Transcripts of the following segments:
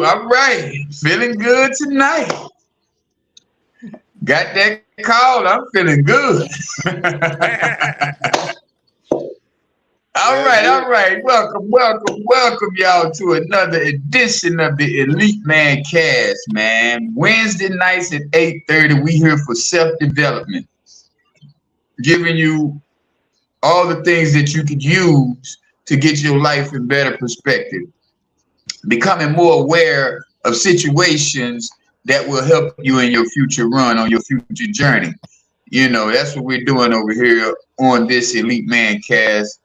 All right. Feeling good tonight. Got that call. I'm feeling good. All right. Welcome, y'all, to another edition of the Elite Mancast, man. Wednesday nights at 8:30, we here for self-development, giving you all the things that you could use to get your life in better perspective, becoming more aware of situations that will help you in your future run, on your future journey. You know, that's what we're doing over here on this Elite Mancast.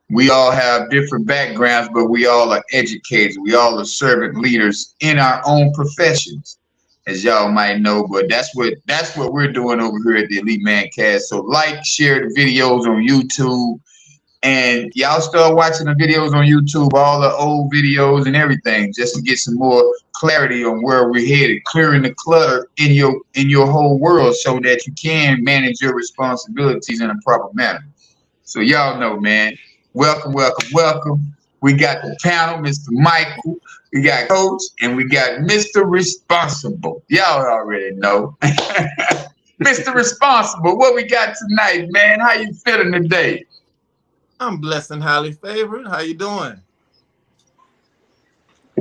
We all have different backgrounds, but we all are educators. We all are servant leaders in our own professions, as y'all might know. But that's what we're doing over here at the Elite Mancast. So like, share the videos on YouTube, and y'all start watching the videos on YouTube, all the old videos and everything, just to get some more clarity on where we're headed, clearing the clutter in your whole world, so that you can manage your responsibilities in a proper manner. So y'all know, man. Welcome. We got the panel, Mr. Michael, we got Coach, and we got Mr. Responsible. Y'all already know. Mr. Responsible, what we got tonight, man? How you feeling today? I'm blessed and highly favored. How you doing?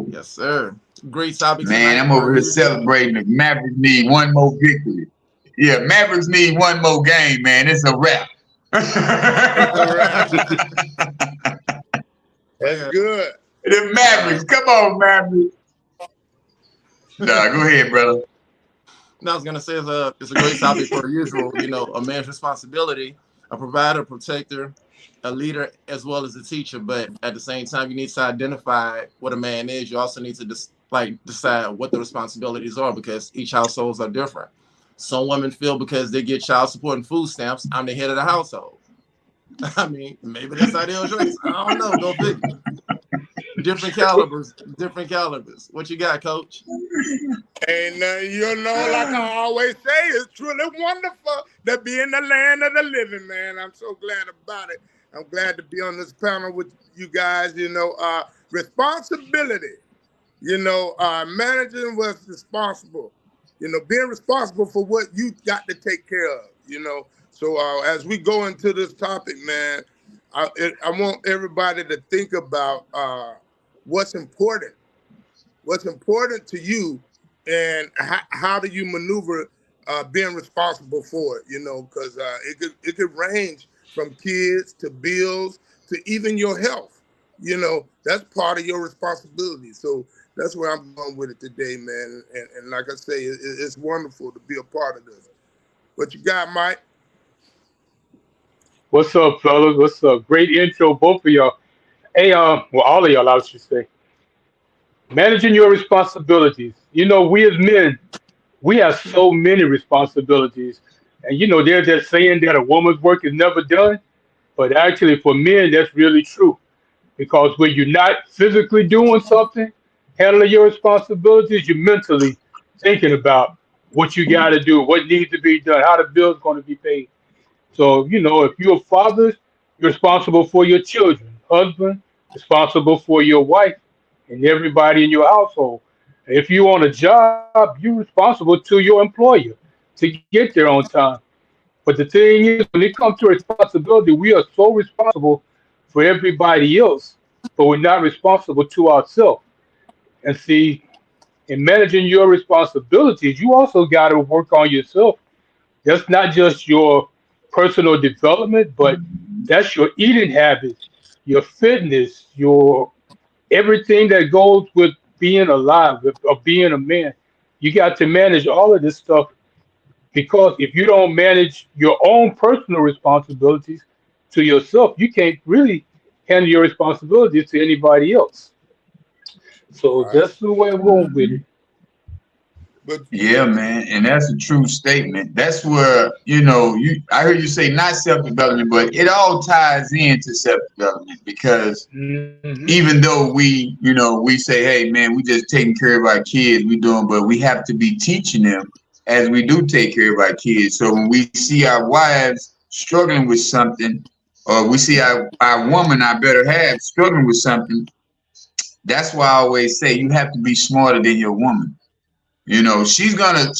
Yes, sir. Great topic. Man, I'm over here celebrating. The Mavericks need one more victory. Yeah, Mavericks need one more game, man. It's a wrap. That's good. The Mavericks, come on, Mavericks. Nah, go ahead, brother. No, I was gonna say it's a great topic for usual. You know, a man's responsibility, a provider, protector, a leader, as well as a teacher. But at the same time, you need to identify what a man is. You also need to decide what the responsibilities are, because each households are different. Some women feel because they get child support and food stamps, I'm the head of the household. I mean, maybe that's ideal choice. I don't know. Go figure. Different calibers. What you got, Coach? And you know, like I always say, it's truly wonderful to be in the land of the living, man. I'm so glad about it. I'm glad to be on this panel with you guys. You know, responsibility. You know, managing what's responsible. You know, being responsible for what you got to take care of, you know. So as we go into this topic, man, I want everybody to think about what's important to you, and how do you maneuver being responsible for it, you know, because it could range from kids to bills to even your health. You know, that's part of your responsibility. So that's where I'm going with it today, man. And like I say, it's wonderful to be a part of this. What you got, Mike? What's up, fellas? What's up? Great intro, both of y'all. Hey, well, all of y'all, I should say. Managing your responsibilities. You know, we as men, we have so many responsibilities. And, you know, there's that saying that a woman's work is never done. But actually, for men, that's really true. Because when you're not physically doing something, handling your responsibilities, you're mentally thinking about what you got to do, what needs to be done, how the bill's going to be paid. So, you know, if you're a father, you're responsible for your children. Husband, responsible for your wife and everybody in your household. If you're on a job, you're responsible to your employer to get there on time. But the thing is, when it comes to responsibility, we are so responsible for everybody else, but we're not responsible to ourselves. And see, in managing your responsibilities, you also got to work on yourself. That's not just your personal development, but that's your eating habits, your fitness, your everything that goes with being alive, of being a man. You got to manage all of this stuff, because if you don't manage your own personal responsibilities to yourself, you can't really handle your responsibilities to anybody else. So Right. that's the way I'm going with it. Yeah, man, and that's a true statement. That's where, you know, I heard you say not self-development, but it all ties into self-development, because Mm-hmm. even though we say, hey, man, we just taking care of our kids, but we have to be teaching them as we do take care of our kids. So when we see our wives struggling with something, or we see our woman, our better half, struggling with something, That's why I always say you have to be smarter than your woman. You know, she's gonna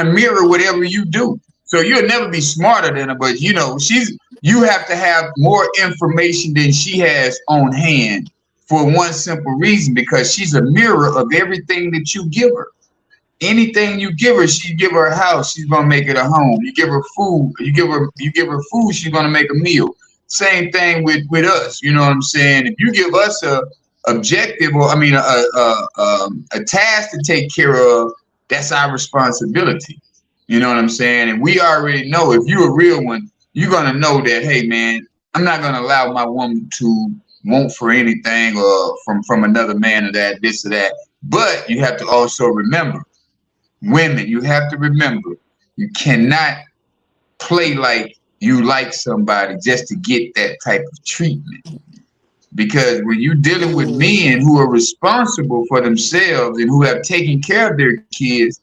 mirror whatever you do. So you'll never be smarter than her, but you know, you have to have more information than she has on hand for one simple reason, because she's a mirror of everything that you give her. Anything you give her, she give her a house, she's gonna make it a home. You give her food, you give her food, she's gonna make a meal. Same thing with us. You know what I'm saying? If you give us a objective, or I mean a task to take care of, that's our responsibility. You know what I'm saying? And we already know, if you're a real one, you're gonna know that, hey man, I'm not gonna allow my woman to want for anything or from another man, or that, this or that. But you have to also remember, women, you have to remember, you cannot play like you like somebody just to get that type of treatment. Because when you're dealing with men who are responsible for themselves and who have taken care of their kids,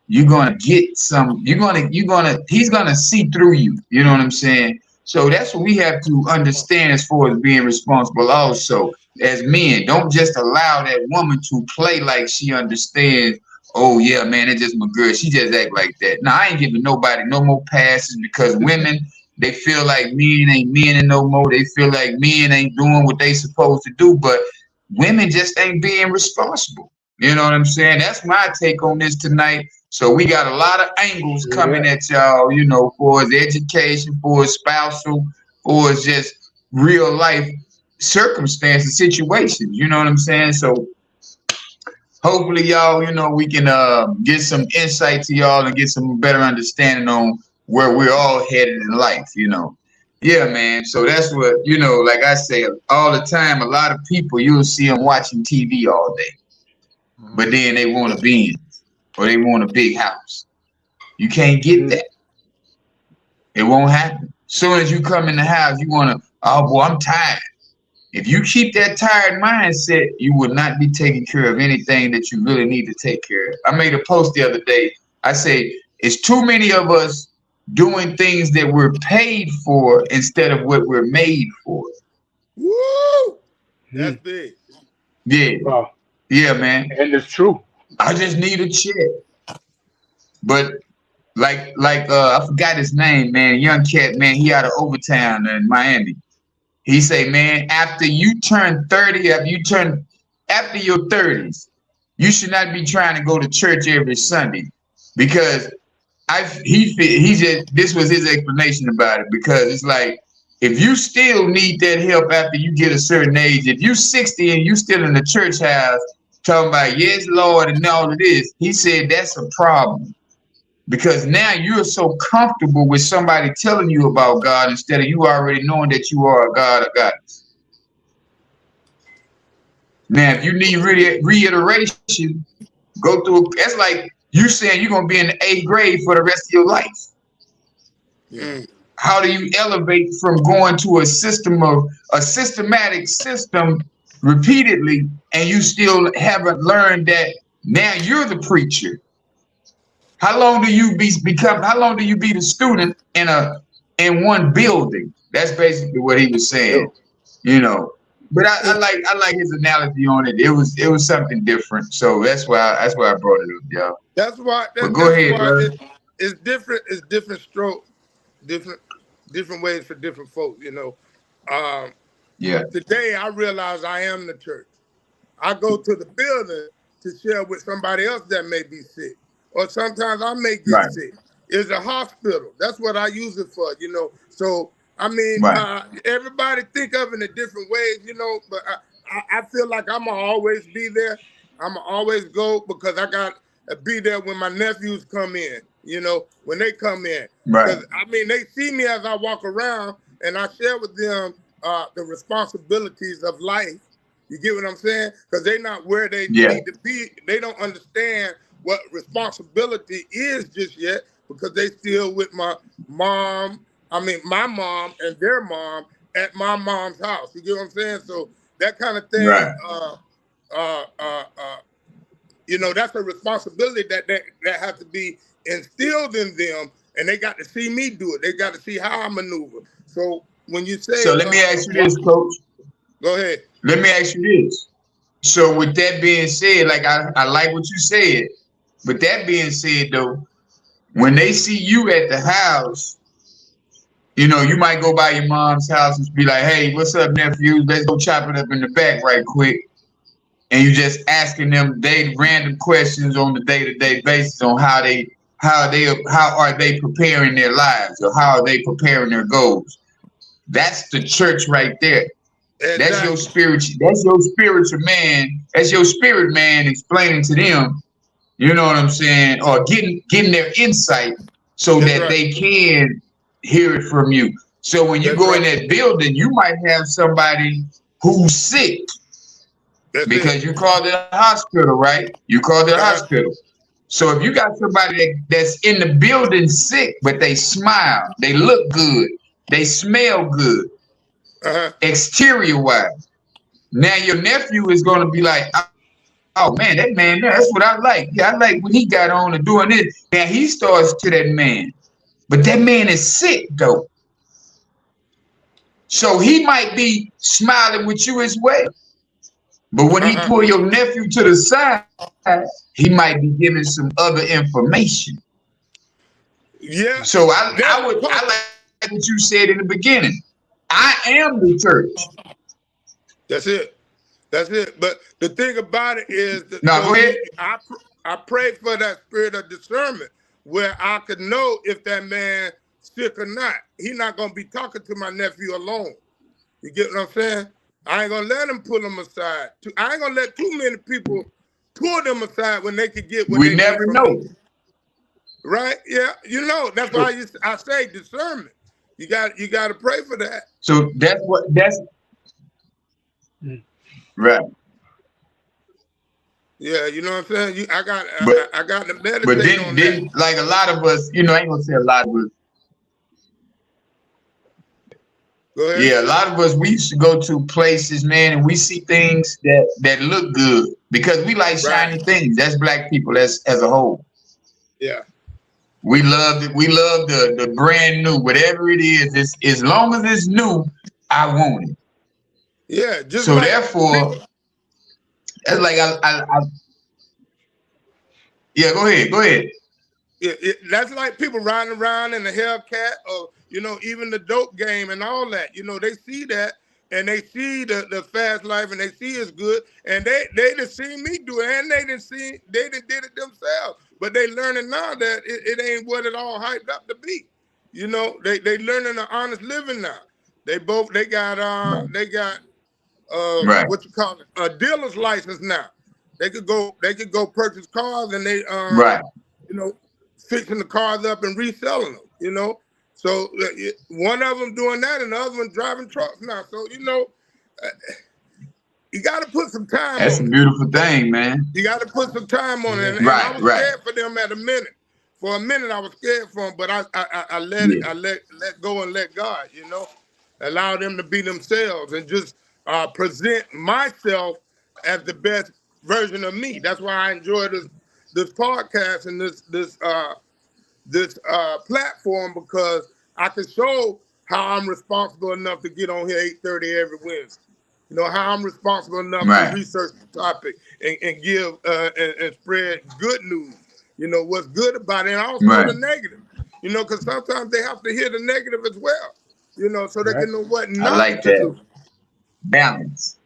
you're gonna get some. He's gonna see through you. You know what I'm saying? So that's what we have to understand as far as being responsible. Also, as men, don't just allow that woman to play like she understands. Oh yeah, man, it's just my girl. She just act like that. Now I ain't giving nobody no more passes, because women, they feel like men ain't men no more. They feel like men ain't doing what they supposed to do. But women just ain't being responsible. You know what I'm saying? That's my take on this tonight. So we got a lot of angles coming at y'all, you know, for his education, for his spousal, for his just real life circumstances, situations. You know what I'm saying? So hopefully, y'all, you know, we can get some insight to y'all and get some better understanding on where we're all headed in life, you know. Yeah, man. So that's what, you know, like I say all the time, a lot of people, you'll see them watching TV all day, but then they want a Benz or they want a big house. You can't get that. It won't happen. As soon as you come in the house, you want to, oh, boy, I'm tired. If you keep that tired mindset, you will not be taking care of anything that you really need to take care of. I made a post the other day. I say, it's too many of us doing things that we're paid for instead of what we're made for. Woo! That's big. Yeah. Wow. Yeah, man. And it's true. I just need a check. But like I forgot his name, man. Young cat, man. He out of Overtown in Miami. He say, man, after you turn 30, after your 30s, you should not be trying to go to church every Sunday, because this was his explanation about it, because it's like, if you still need that help after you get a certain age, if you 60 and you still in the church house talking about yes, Lord, and all of this, he said that's a problem. Because now you're so comfortable with somebody telling you about God instead of you already knowing that you are a God or goddess. Now, if you need reiteration, go through. That's like you saying you're going to be in the 8th grade for the rest of your life. Mm. How do you elevate from going to a systematic system repeatedly, and you still haven't learned that now you're the preacher? How long do you be the student in one building? That's basically what he was saying, you know. But I like his analogy on it. It was something different. So that's why I brought it up, y'all. That's why. But go ahead, brother. It's different. It's different strokes, different ways for different folks. You know. Yeah. Today I realize I am the church. I go to the building to share with somebody else that may be sick. Or sometimes I may get sick. It's a hospital. That's what I use it for, you know. So, I mean, everybody think of it in different ways, you know, but I feel like I'm going to always be there. I'm going to always go, because I got to be there when my nephews come in, you know, when they come in. Because, I mean, they see me as I walk around, and I share with them the responsibilities of life. You get what I'm saying? Because they're not where they need to be. They don't understand what responsibility is just yet, because they still with my mom and their mom at my mom's house. You get what I'm saying? So that kind of thing, you know, that's a responsibility that has to be instilled in them, and they got to see me do it. They got to see how I maneuver. So when you say, so let me ask you this, Coach. Go ahead. let me ask you this. So with that being said, like I like what you said, but that being said though, when they see you at the house, you know, you might go by your mom's house and be like, hey, what's up, nephew? Let's go chop it up in the back right quick. And you just asking them random questions on the day-to-day basis on how are they preparing their lives or how are they preparing their goals. That's the church right there. Exactly. That's your spiritual man. That's your spirit man explaining to them, you know what I'm saying, or getting their insight so that they can hear it from you. So when you go in that building, you might have somebody who's sick. Because you called it a hospital, right? You called it a hospital. So if you got somebody that's in the building sick, but they smile, they look good, they smell good, exterior wise. Now your nephew is going to be like, oh man, that man there, that's what I like. Yeah, I like when he got on and doing this. Now he starts to that man, but that man is sick though. So he might be smiling with you as well. But when he pull your nephew to the side, he might be giving some other information. Yeah. So I like what you said in the beginning. I am the church. That's it. That's it. But the thing about it is that go ahead. I pray for that spirit of discernment where I could know if that man sick or not. He's not gonna be talking to my nephew alone. You get what I'm saying? I ain't gonna let him pull them aside. I ain't gonna let too many people pull them aside when they could get what we never know. Me. Right? Yeah, you know, that's why I say discernment. You got to pray for that. So that's right. Yeah, you know what I'm saying? I got to meditate but on then that. Like a lot of us, you know, I ain't gonna say a lot of us. Go ahead. Yeah, a lot of us, we used to go to places, man, and we see things that look good because we like shiny things. That's black people as a whole. Yeah. We love it. We love the brand new, whatever it is. It's, as long as it's new, I want it. Yeah. Just so therefore, that's like yeah. Go ahead. That's like people riding around in the Hellcat or, you know, even the dope game and all that. You know, they see that and they see the fast life and they see it's good and they just seen me do it and they didn't did it themselves. But they learning now that it ain't what it all hyped up to be. You know, they learning the honest living now. They got what you call it, a dealer's license now. They could go purchase cars and they you know, fixing the cars up and reselling them, you know. So one of them doing that and the other one driving trucks now. So, you know, you got to put some time on it. That's a beautiful thing, man. You got to put some time on it. And I was scared for them at a minute. For a minute, I was scared for them, but I let go and let God, you know, allow them to be themselves and just present myself as the best version of me. That's why I enjoy this podcast and this platform, because I can show how I'm responsible enough to get on here 8:30 every Wednesday. You know, how I'm responsible enough to research the topic and give and spread good news. You know, what's good about it and also the negative. You know, because sometimes they have to hear the negative as well. You know, so they can know what not I like to that. do. Balance.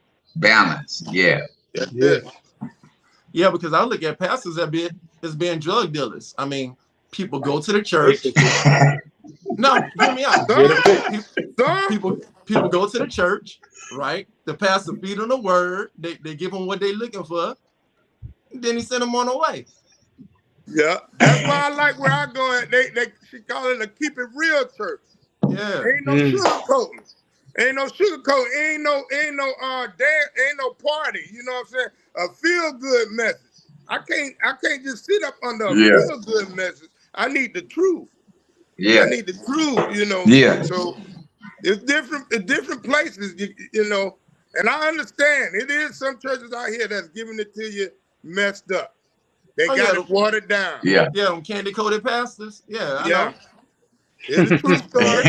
Yeah. Yeah, because I look at pastors as being drug dealers. I mean, people go to the church. No, hear me out. People go to the church, right? The pastor feed them the word. They give them what they're looking for. Then he send them on the way. Yeah, that's why I like where I go at. She call it a keep it real church. Yeah, ain't no sugarcoating. Ain't no sugarcoating. Ain't no party. You know what I'm saying? A feel good message. I can't just sit up under a feel good message. I need the truth. Yeah, I need the truth. You know. Yeah. So it's different places. You know, and I understand it is some churches out here that's giving it to you messed up. They got it watered down. Yeah, them candy-coated pastors. Yeah, I know. It's a true story.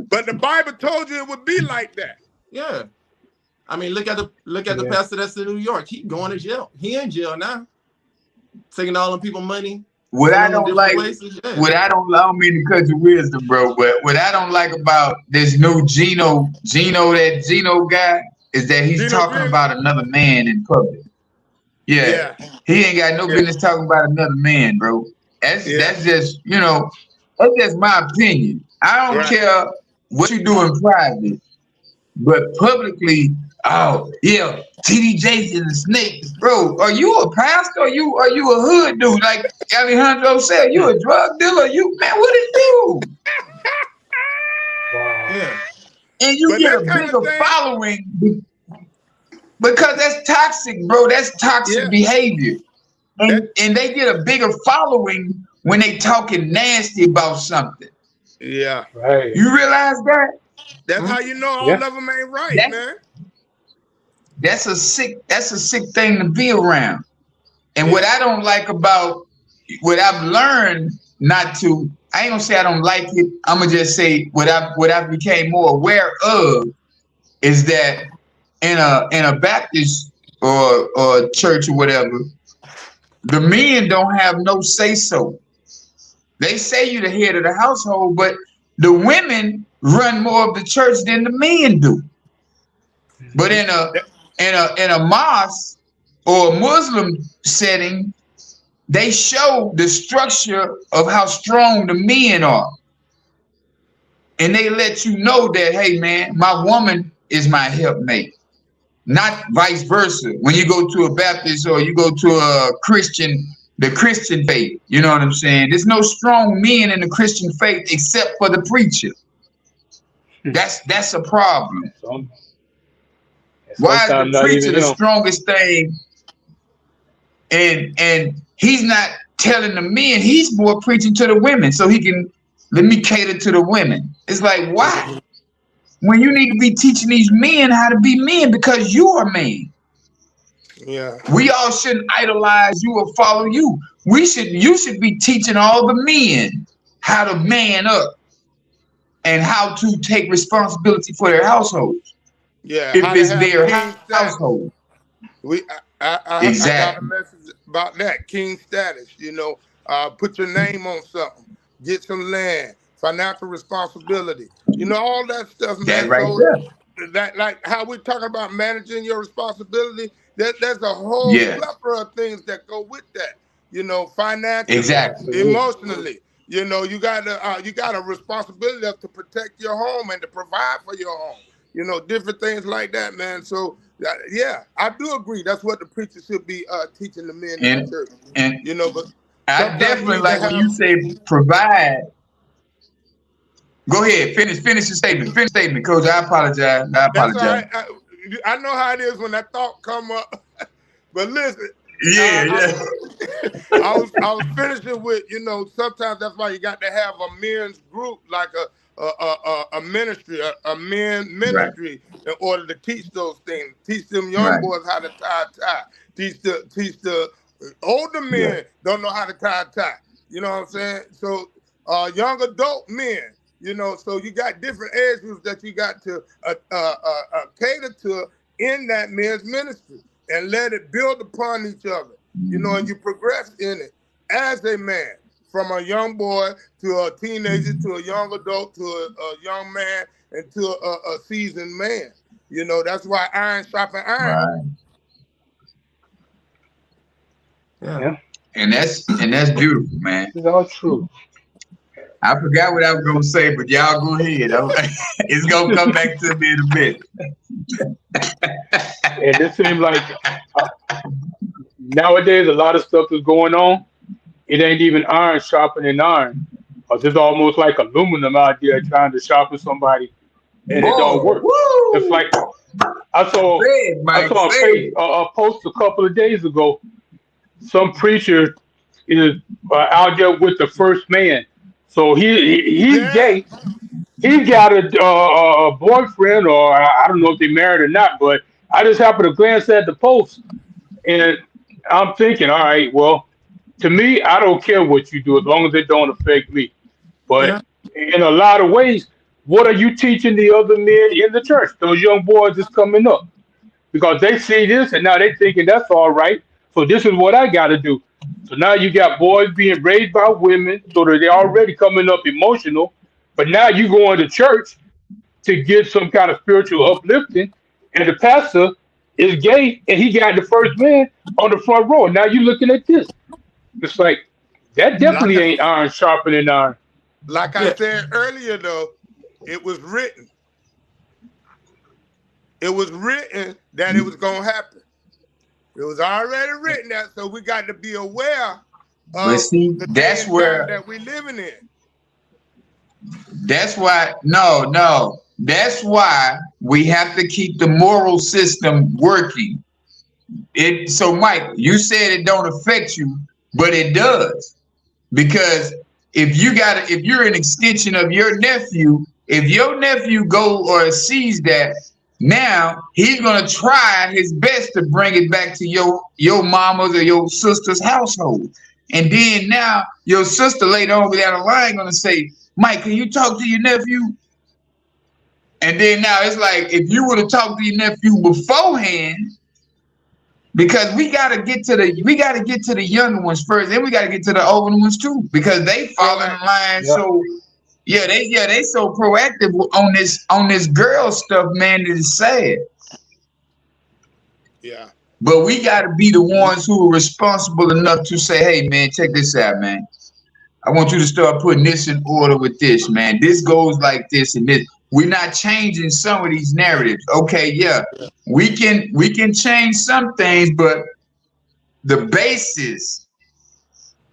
But the Bible told you it would be like that. Yeah. I mean, look at the pastor that's in New York. He going to jail. He in jail now, taking all them people money. What I don't like, I don't mean to cut your wisdom, bro, but what I don't like about this new Gino guy is that he's talking about another man in public. Yeah. He ain't got no business talking about another man, bro. That's just, that's just my opinion. I don't care what you do in private, but publicly, TD Jakes is a snake, bro. Are you a pastor? Are you a hood dude? Like Alejandro said, you a drug dealer? What is you? Yeah. And you get a bigger following because that's toxic, bro. That's toxic behavior. And they get a bigger following when they talking nasty about something. Yeah. Right. You realize that? That's how you know all of them ain't right, man. That's a sick thing to be around. And what I don't like about what I've learned not to, I ain't gonna say I don't like it. I'm gonna just say what I became more aware of is that in a Baptist or church or whatever, the men don't have no say so. They say you're the head of the household, but the women run more of the church than the men do. But in a mosque or a Muslim setting, they show the structure of how strong the men are. And they let you know that, hey man, my woman is my helpmate. Not vice versa. When you go to a Baptist or you go to a Christian, the Christian faith, you know what I'm saying? There's no strong men in the Christian faith except for the preacher. That's a problem. Why is the preacher the strongest thing? And he's not telling the men, he's more preaching to the women so he can let me cater to the women. It's like, why? When you need to be teaching these men how to be men because you are men. Yeah. We all shouldn't idolize you or follow you. You should be teaching all the men how to man up and how to take responsibility for their households. Yeah. If it's their household. I got a message about that. King status, put your name on something, get some land, financial responsibility, all that stuff, man. That like how we're talking about managing your responsibility, there's a whole plethora of things that go with that, financially, emotionally. You got a responsibility to protect your home and to provide for your home. Different things like that, man. So I do agree. That's what the preacher should be teaching the men in the church. But I definitely like when you say provide. Go ahead, finish your statement. Finish statement, Coach. I apologize. That's all right. I know how it is when that thought come up. But listen. I was finishing with, sometimes that's why you got to have a men's group, like a ministry, a men ministry, in order to teach those things. Teach them young boys how to tie a tie. Teach the older men don't know how to tie a tie. You know what I'm saying? So young adult men, so you got different age groups that you got to cater to in that men's ministry and let it build upon each other, and you progress in it as a man, from a young boy to a teenager to a young adult to a young man and to a seasoned man. That's why iron sharpens iron. Right. Yeah. And that's beautiful, man. It's all true. I forgot what I was gonna say, but y'all go ahead. It's gonna come back to me in a bit. And it seems like nowadays a lot of stuff is going on. It ain't even iron sharpening iron. It's almost like aluminum out there trying to sharpen somebody, and it don't work. Woo! It's like I saw a post a couple of days ago. Some preacher is out there with the first man. So he's gay. He got a boyfriend, or I don't know if they married or not, but I just happened to glance at the post, and I'm thinking, all right, well, to me, I don't care what you do as long as it don't affect me. But in a lot of ways, what are you teaching the other men in the church? Those young boys that's coming up. because they see this and now they thinking that's all right. So this is what I got to do. So now you got boys being raised by women, so that they're already coming up emotional. But now you going to church to get some kind of spiritual uplifting, and the pastor is gay and he got the first man on the front row. Now you looking at this. It's like that definitely Like, ain't iron sharpening iron. like I said earlier, though, it was written. It was written that it was going to happen. It was already written that, so we got to be aware But of see, the that's time where that we living in. that's why that's why we have to keep the moral system working. So Mike, you said it don't affect you, but it does. Because if you're an extension of your nephew, if your nephew go or sees that, now he's gonna try his best to bring it back to your mama's or your sister's household. And then now your sister later on down the line gonna say, Mike, can you talk to your nephew? And then now it's like if you would have talked to your nephew beforehand, because we gotta get to the younger ones first, then we gotta get to the older ones too, because they fall in line. Yeah. So they so proactive on this girl stuff, man, that is sad. Yeah. But we gotta be the ones who are responsible enough to say, hey man, check this out, man. I want you to start putting this in order with this, man. This goes like this and this. We're not changing some of these narratives. Okay, yeah. We can change some things, but the basis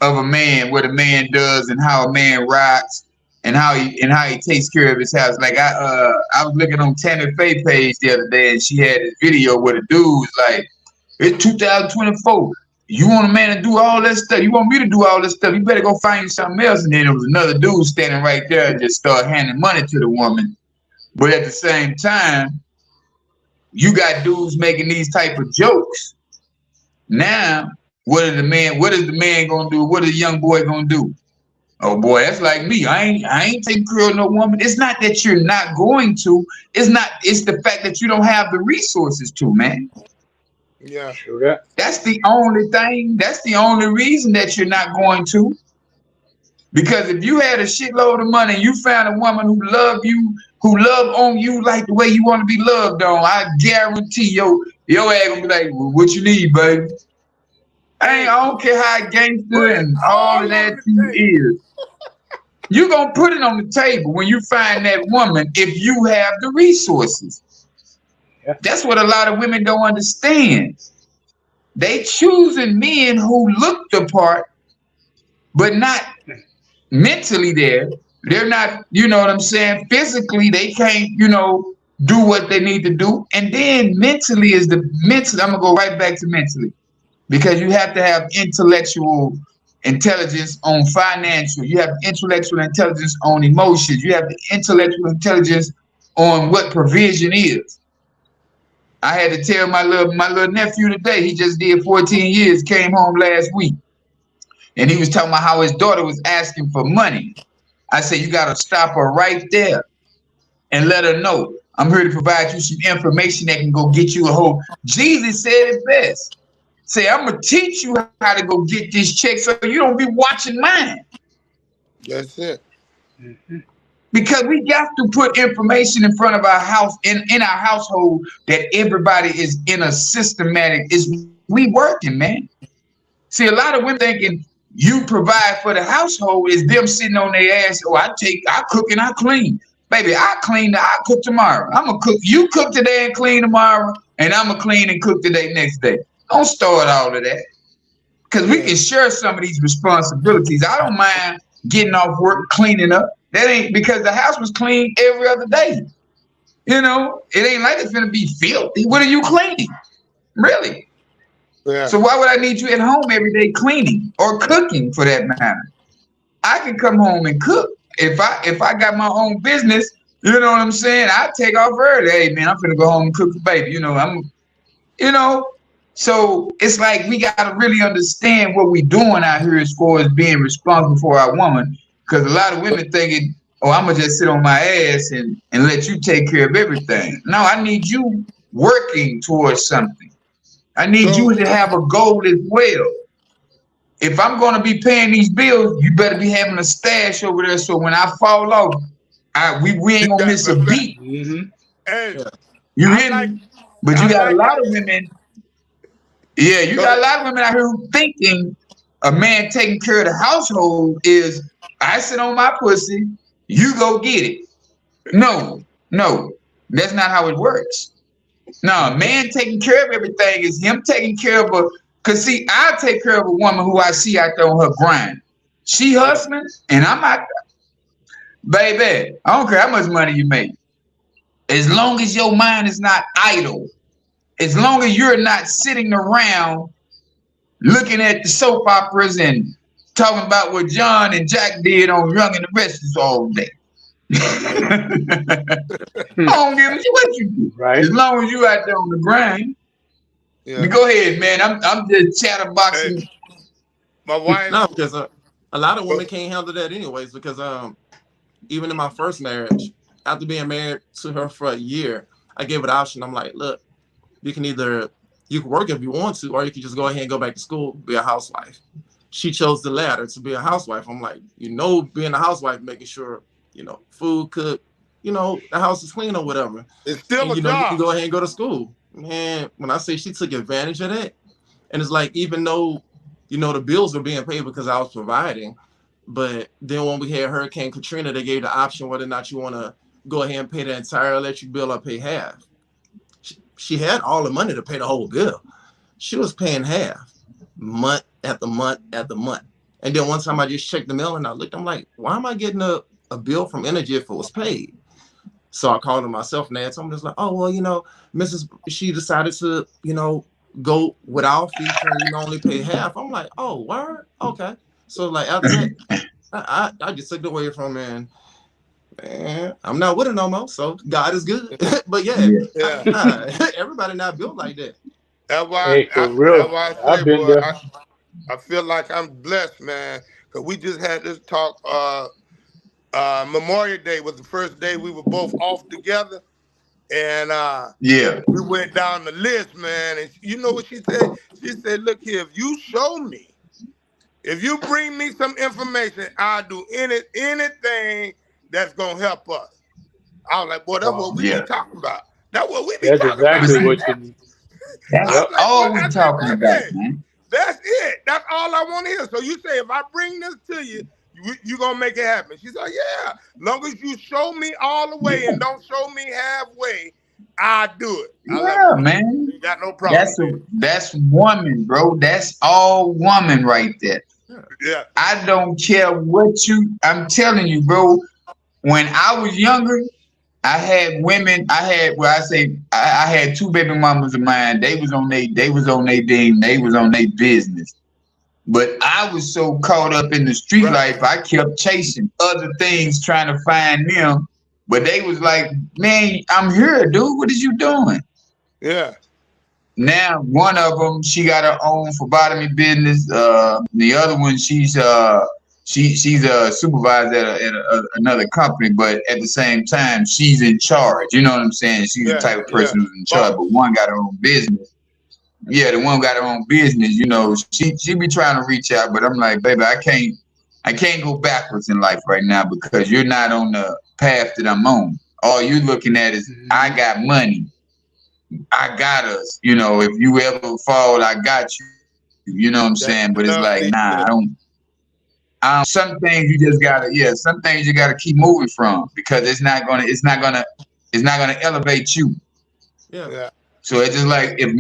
of a man, what a man does and how a man rocks and how he takes care of his house. Like I was looking on Tammy Faye page the other day and she had this video where the dude was like, it's 2024. You want a man to do all that stuff? You want me to do all this stuff? You better go find you something else. And then there was another dude standing right there and just start handing money to the woman. But at the same time, you got dudes making these type of jokes. Now, what is the man gonna do? What is the young boy gonna do? Oh boy, that's like me. I ain't taking care of no woman. It's not that you're not going to. It's the fact that you don't have the resources to, man. Yeah. Sure. That's the only thing. That's the only reason that you're not going to. Because if you had a shitload of money and you found a woman who loved you, who loved on you like the way you want to be loved on, I guarantee your ass gonna be like, well, what you need, baby? I don't care how gangster and all of that is. You gonna put it on the table when you find that woman if you have the resources. Yeah. That's what a lot of women don't understand. They choosing men who look the part, but not mentally there. They're not, you know what I'm saying? Physically, they can't, do what they need to do. And then mentally I'm gonna go right back to mentally. Because you have to have intellectual intelligence on financial. You have intellectual intelligence on emotions. You have the intellectual intelligence on what provision is. I had to tell my little nephew today, he just did 14 years, came home last week. And he was talking about how his daughter was asking for money. I said, you got to stop her right there and let her know, I'm here to provide you some information that can go get you a whole. Jesus said it best. Say, I'm going to teach you how to go get this check so you don't be watching mine. That's it. Mm-hmm. Because we got to put information in front of our house, in our household, that everybody is in a systematic, we working, man. See, a lot of women thinking you provide for the household is them sitting on their ass, I cook and I clean. Baby, I clean, I cook tomorrow. I'm going to cook. You cook today and clean tomorrow, and I'm going to clean and cook today next day. Don't start all of that. Because we can share some of these responsibilities. I don't mind getting off work, cleaning up. That ain't because the house was clean every other day. It ain't like it's gonna be filthy. What are you cleaning? Really? Yeah. So why would I need you at home every day cleaning or cooking for that matter? I can come home and cook. If I got my own business, you know what I'm saying? I take off early. Hey man, I'm gonna go home and cook for baby. So it's like we gotta really understand what we doing out here as far as being responsible for our woman. Because a lot of women thinking, oh, I'm going to just sit on my ass and let you take care of everything. No, I need you working towards something. I need So you to have a goal as well. If I'm going to be paying these bills, you better be having a stash over there. So when I fall off, we you ain't gonna got miss my a back. beat. Hey, Yeah. You I hear like me? But you I got a like lot how of you women. Yeah, you go got a ahead. lot of women out here who thinking a man taking care of the household is I sit on my pussy, you go get it. No, no, that's not how it works. No, a man taking care of everything is him taking care of a. Cause see, I take care of a woman who I see out there on her grind. She Yeah. hustling, and I'm out there. Baby, I don't care how much money you make. As long as your mind is not idle, as long as you're not sitting around looking at the soap operas and talking about what John and Jack did on Young and the Restless all day. Yeah. I don't give a shit what you do. Right. As long as you out there on the grind. Yeah. Go ahead, man. I'm just Hey, chatterboxing. my wife No, because a lot of women can't handle that anyways. Because even in my first marriage, after being married to her for a year, I gave her the option. I'm like, look, you can work if you want to, or you can just go ahead and go back to school, be a housewife. She chose the latter, to be a housewife. I'm like, being a housewife, making sure, food cooked, the house is clean or whatever. it's still And, a you can job. go ahead and go to school. Man, when I say she took advantage of that, and it's like, even though, the bills were being paid because I was providing, but then when we had Hurricane Katrina, they gave the option whether or not you want to go ahead and pay the entire electric bill or pay half. She had all the money to pay the whole bill. She was paying half, month after month after month. And then one time I just checked the mail and I looked, I'm like, why am I getting a bill from Energy if it was paid? So I called her myself and I told me, like, oh, well, she decided to, go without feature and only pay half. I'm like, oh, word? Okay. So like after that, I just took it away from her, and I'm not with her no more. So God is good. But yeah, Yeah. Yeah. everybody not built like that. That's why Hey, for that's real. why I say, I've been boy, there. I feel like I'm blessed, man. Cause we just had this talk. Memorial Day was the first day we were both off together, and Yeah. we went down the list, man. And you know what she said? She said, "Look here, if you bring me some information, I'll do anything that's gonna help us." I was like, "Boy, that's what Wow. we be Yeah. talking about. That's what we be That's talking about." But exactly see, what you need. that's I Yep. was like, "Boy," all we I said, talking about, "Baby, man. that's it. That's all I want to hear." So you say, if I bring this to you, you gonna make it happen. She's like, "Yeah, long as you show me all the way and Yeah. don't show me halfway, I do it." I like, Yeah, "Well, man. you got no problem there." That's woman, bro. That's all woman right there. Yeah, I don't care what I'm telling you, bro. When I was younger, I had women. I had two baby mamas of mine. They was on they ding. They was on their business. But I was so caught up in the street right. life, I kept chasing other things, trying to find them. But they was like, "Man, I'm here, dude. What is you doing?" Yeah, Now, one of them, she got her own phlebotomy business. The other one, she's a supervisor at another company, but at the same time, she's in charge. You know what I'm saying? She's the yeah, type of yeah. person who's in charge. Boss. But one got her own business. Yeah, the one got her own business. She be trying to reach out, but I'm like, baby, I can't go backwards in life right now because you're not on the path that I'm on. All you're looking at is I Mhm. got money. I got us. If you ever fall, I got you. You know what I'm That's saying? But it's enough, like, D. nah, I don't. Some things you just gotta, yeah. Some things you gotta keep moving from because it's not gonna elevate you. Yeah. Yeah, So it's just like if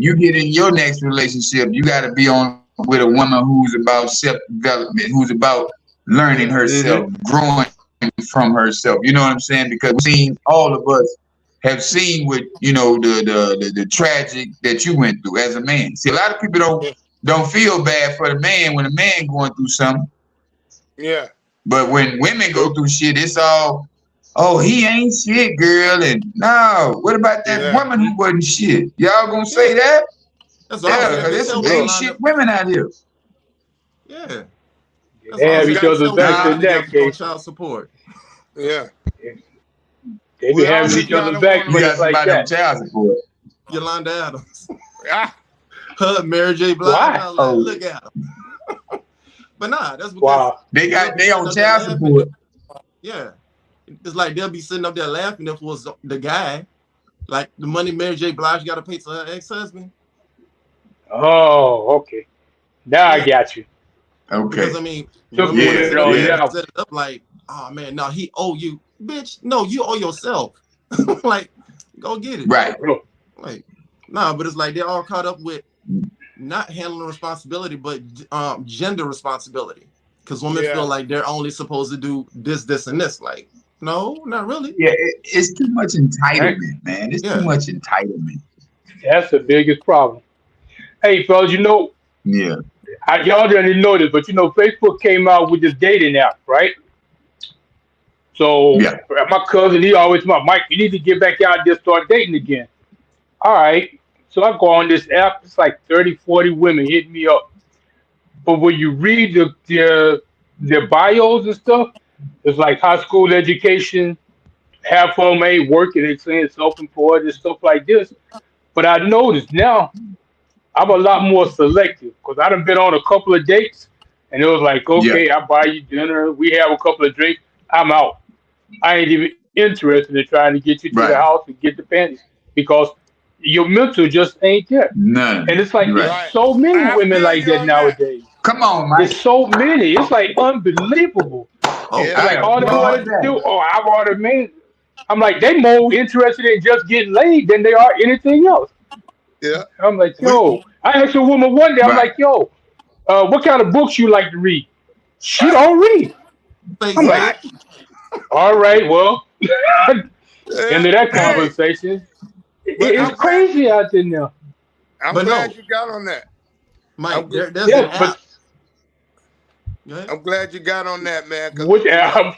you get in your next relationship, you gotta be on with a woman who's about self development, who's about learning yeah, herself, Mhm. growing from herself. You know what I'm saying? Because we've seen all of us have seen what the tragic that you went through as a man. See, a lot of people yeah, don't feel bad for the man when a man going through something, yeah. but when women go through shit, it's all, oh, he ain't shit, girl, and no, what about that Yeah. woman who wasn't shit? Y'all gonna say Yeah. that? That's all I'm Yeah, saying. because They there's tell some women ain't Sure. line shit up. women out here. Yeah. That's They all I'm have You saying. each got, They other's tell women backs nah, line in together that for no case. child support. yeah. They be We having always each other's gotta back wanna. when You it's got like somebody on that. child support. Yolanda Adams. Ah, Her, Mary J. Blige. Why? I was like, Oh, look at him. But nah, that's because Wow. they'll be they sitting on up there child laughing. support. Yeah. It's like they'll be sitting up there laughing if it was the guy. Like the money Mary J. Blige got to pay to her ex-husband. Oh, okay. Now I Yeah. got you. Because Okay. I mean, To women put want to Yeah, it sit up on there yeah. and now. set it up like, oh man, no, he owe you. Bitch, no, you owe yourself. Like, go get it. Right. Bro. Like, nah, but it's like they're all caught up with not handling responsibility, but gender responsibility. Because women feel yeah, like they're only supposed to do this, this, and this. Like, no, not really. Yeah, it's too much Right? entitlement, man. It's too Yeah. much entitlement. That's the biggest problem. Hey, fellas, Yeah. y'all didn't know this, but Facebook came out with this dating app, right? So Yeah. my cousin, he always told Mike, you need to get back out there and start dating again. All right. So I go on this app, it's like 30, 40 women hit me up. But when you read their bios and stuff, it's like high school education, half of them ain't working, they saying self-employed and stuff like this. But I noticed now I'm a lot more selective because I done been on a couple of dates and it was like, Yeah. okay, I buy you dinner, we have a couple of drinks, I'm out. I ain't even interested in trying to get you to the Right. house and get the panties because your mental just ain't there. And None. it's like it's Right. right. so many I women feel like you that on that. nowadays. Come on, Mike. It's so many. It's like unbelievable. Oh, It's Yeah, I like got all they no want to doubt. do. Oh, I want a man. I'm like they more interested in just getting laid than they are anything else. yeah. I'm like, We yo. I asked a woman one day. I'm Right. like, yo, what kind of books you like to read? She don't read. I'm like, what? Facebook. all right, well, into that Hey, conversation. but It's crazy out there now. I'm But glad no, you got on that. I'm Mike, gl- there's an Yeah, but app. Go ahead. I'm glad you got on that, man. Because which app?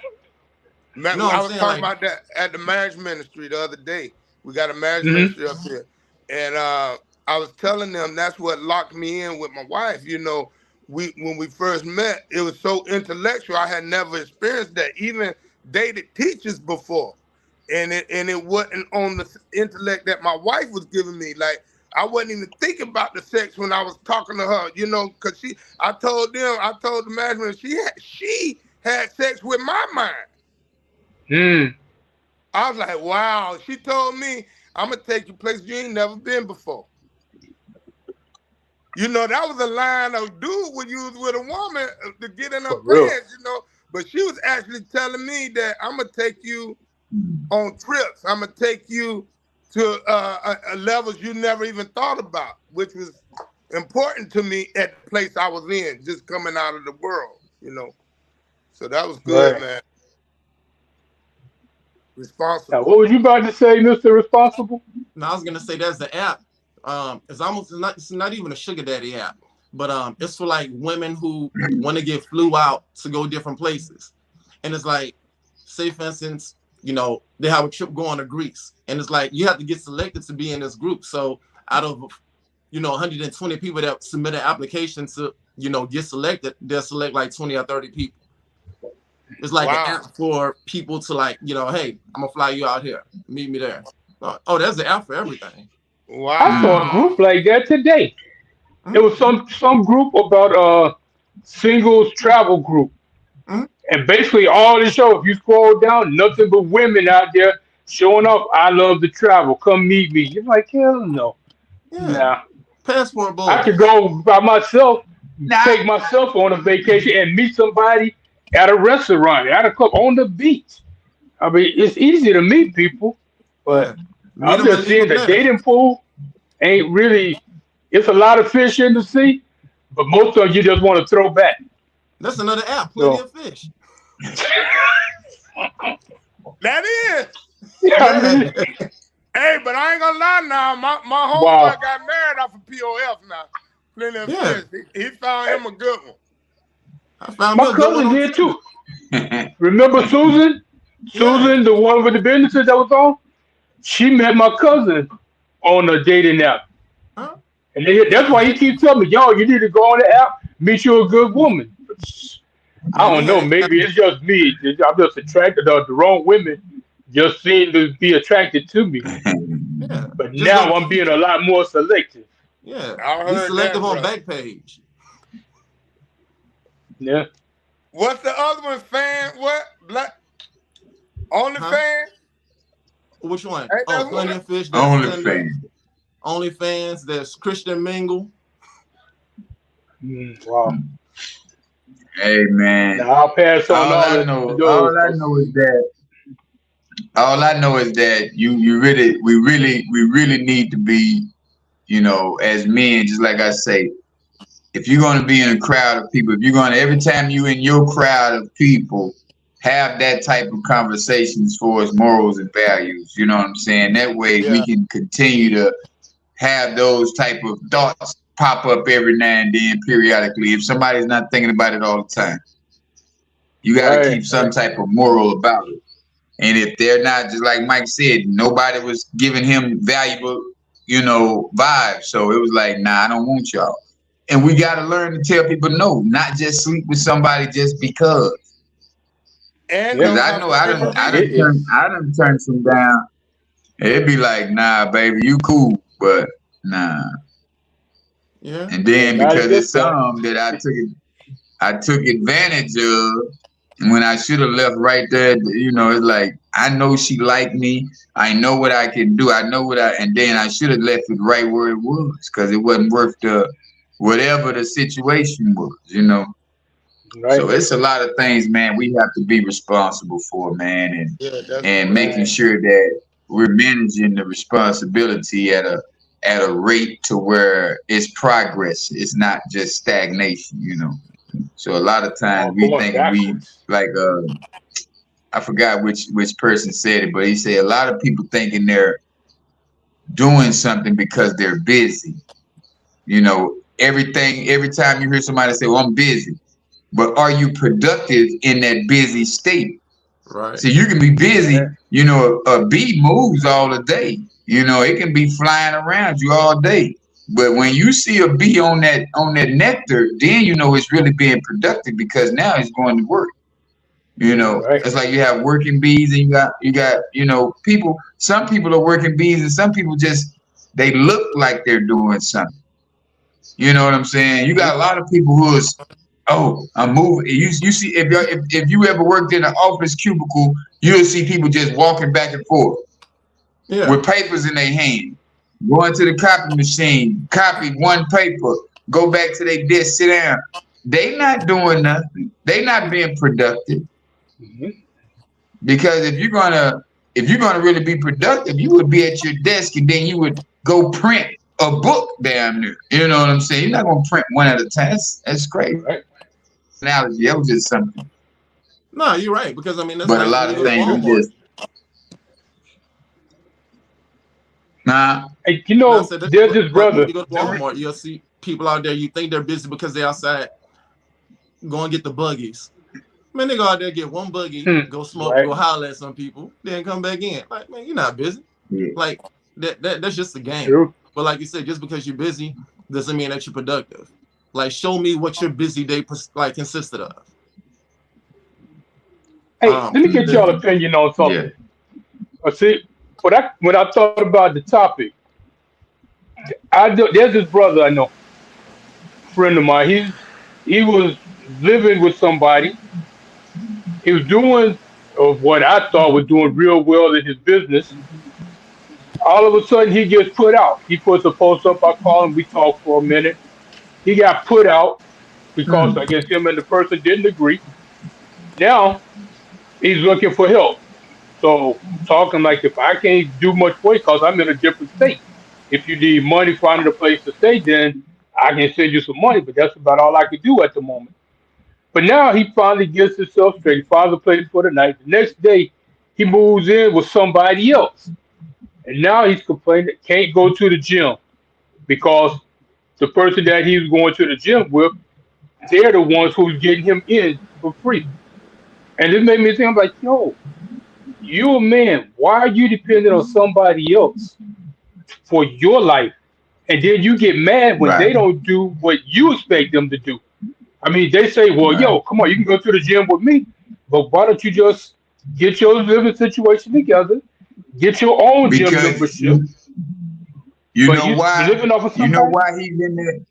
No, I'm I was saying talking like, about that at the marriage ministry the other day. We got a marriage Hmm. ministry up here, and I was telling them that's what locked me in with my wife. We when we first met, it was so intellectual. I had never experienced that. Even dated teachers before, and it wasn't on the intellect that my wife was giving me. Like I wasn't even thinking about the sex when I was talking to her. Because I told the management she had sex with my mind. Mm. I was like, wow. She told me, I'm gonna take you places you ain't never been before. That was a line of dude would use with a woman to get in her For real. pants. But she was actually telling me that I'm gonna take you on trips. I'm gonna take you to levels you never even thought about, which was important to me at the place I was in, just coming out of the world. So that was good, Right. man. Now, Responsible. what was you about to say, Mr. Responsible? no, I was gonna say there's the app. It's not even a sugar daddy app, but it's for like women who want to get flew out to go different places, and it's like, say for instance, they have a trip going to Greece, and it's like you have to get selected to be in this group. So out of 120 people that submit an application to get selected, they'll select like 20 or 30 people. It's like an Wow. app for people to like, hey, I'm gonna fly you out here, meet me there. Oh, there's an app for everything. I saw a Wow. group like that today. It Mhm. was some group about singles travel group, Mhm. and basically all the show. If you scroll down, nothing but women out there showing off. I love to travel. Come meet me. You're like, hell no, Yeah, nah. passport I could borders. go by myself, Nah. take myself on a vacation, and meet somebody at a restaurant, at a club, on the beach. I mean, it's easy to meet people, Yeah, but meet I'm them and just leave seeing them the there. dating pool ain't really. It's a lot of fish in the sea, but most of you just want to throw back. That's another app. Plenty So of fish. That is. yeah, I Yeah. mean, Hey, but I ain't gonna lie now. My wow. homeboy got married off of POF now. Plenty of Yeah, fish. He found him a good one. I found me My a good one cousin on did Tinder. too. Remember Susan? Yeah. Susan, the one with the businesses that was on. She met my cousin on a dating app, Huh? and that's Yeah, why he keeps telling me, "Yo, you need to go on the app, meet you a good woman." I man, they don't know. had Maybe it's just me. I'm just attracted to the wrong women just seemed to be attracted to me. Yeah. But Just now go. I'm being a lot more selective. Yeah. I Be heard selective that, on brother. Backpage. Yeah. What's the other one? Fan? What? Black? Only Huh? fan? Which one? Ain't Oh, that Plenty what? of Fish. That's Only Tinder. fan. OnlyFans. There's Christian Mingle. Wow. Hey man, Now I'll pass on all all I of know, those. all I know is that, all I know is that we really need to be, as men, just like I say, if you're going to be in a crowd of people, if you're going to, every time you in your crowd of people, have that type of conversation as far as morals and values. You know what I'm saying? That way we Yeah. can continue to have those type of thoughts pop up every now and then, periodically. If somebody's not thinking about it all the time, you got to Right. keep some type of moral about it. And if they're not, just like Mike said, nobody was giving him valuable, vibes. So it was like, nah, I don't want y'all. And we got to learn to tell people no, not just sleep with somebody just because. And Yeah. Because don't I have know to give a It, reason. it's I done turned some down. It'd be like, nah, baby, you cool, but nah. Yeah. And yeah, then not at because this it's point. some that I took advantage of when I should have left right there. It's like I know she liked me. I know what I can do. I know and then I should have left it right where it was because it wasn't worth whatever the situation was. Right. So it's a lot of things, man, we have to be responsible for, man, Yeah, that's and correct. making Right. sure that we're managing the responsibility at a rate to where it's progress. It's not just stagnation. So a lot of times All we going think backwards. like I forgot which person said it, but he said a lot of people thinking they're doing something because they're busy. Every time you hear somebody say, "Well, I'm busy," but are you productive in that busy state? Right. So you can be Right. busy. A bee moves all the day. It can be flying around you all day. But when you see a bee on that nectar, then it's really being productive because now it's going to work. Right. It's like you have working bees and you got people. Some people are working bees and some people just they look like they're doing something. You know what I'm saying? You got a lot of people who is, oh, I'm moving. You see, if you ever worked in an office cubicle, you'll see people just walking back and forth Yeah. with papers in their hand, going to the copy machine, copy one paper, go back to their desk, sit down. They not doing nothing. They not being productive Mhm. because if you're gonna really be productive, you would be at your desk and then you would go print a book damn near. You know what I'm saying? You're not gonna print one at a time. That's crazy. Right. Analogy. That was just something. No, you're right. Because I mean that's But a like when lot you of go to things we Walmart. just nah. Hey, And I said that's there's this like when brother. you go to Walmart, you'll see people out there. You think they're busy because they're outside go and get the buggies. Man, they go out there, get one buggy, go smoke, Right. go holler at some people, then come back in. Like, man, you're not busy. Yeah. Like that's just a game. True. But like you said, just because you're busy doesn't mean that you're productive. Like, show me what your busy day like consisted of. Hey, let me get y'all Mhm. opinion on Yeah. something. See, when I thought about the topic, there's this brother I know, friend of mine. He was living with somebody. He was doing of what I thought was doing real well in his business. All of a sudden, he gets put out. He puts a post up. I call him. We talk for a minute. He got put out because I Mm. guess him and the person didn't agree. Now he's looking for help. So talking like if I can't do much for you because I'm in a different state. If you need money finding a place to stay, then I can send you some money. But that's about all I can do at the moment. But now he finally gets himself straight. He finds a place for the night. The next day, he moves in with somebody else. And now he's complaining that can't go to the gym because the person that he was going to the gym with, they're the ones who's getting him in for free. And it made me think, I'm like, yo, you a man. Why are you dependent on somebody else for your life? And then you get mad when Right. they don't do what you expect them to do. I mean, they say, well, Right. yo, come on, you can go to the gym with me, but why don't you just Get your living situation together. Get your own gym Because membership. you But know you why? living off of You know somebody. why he's in that,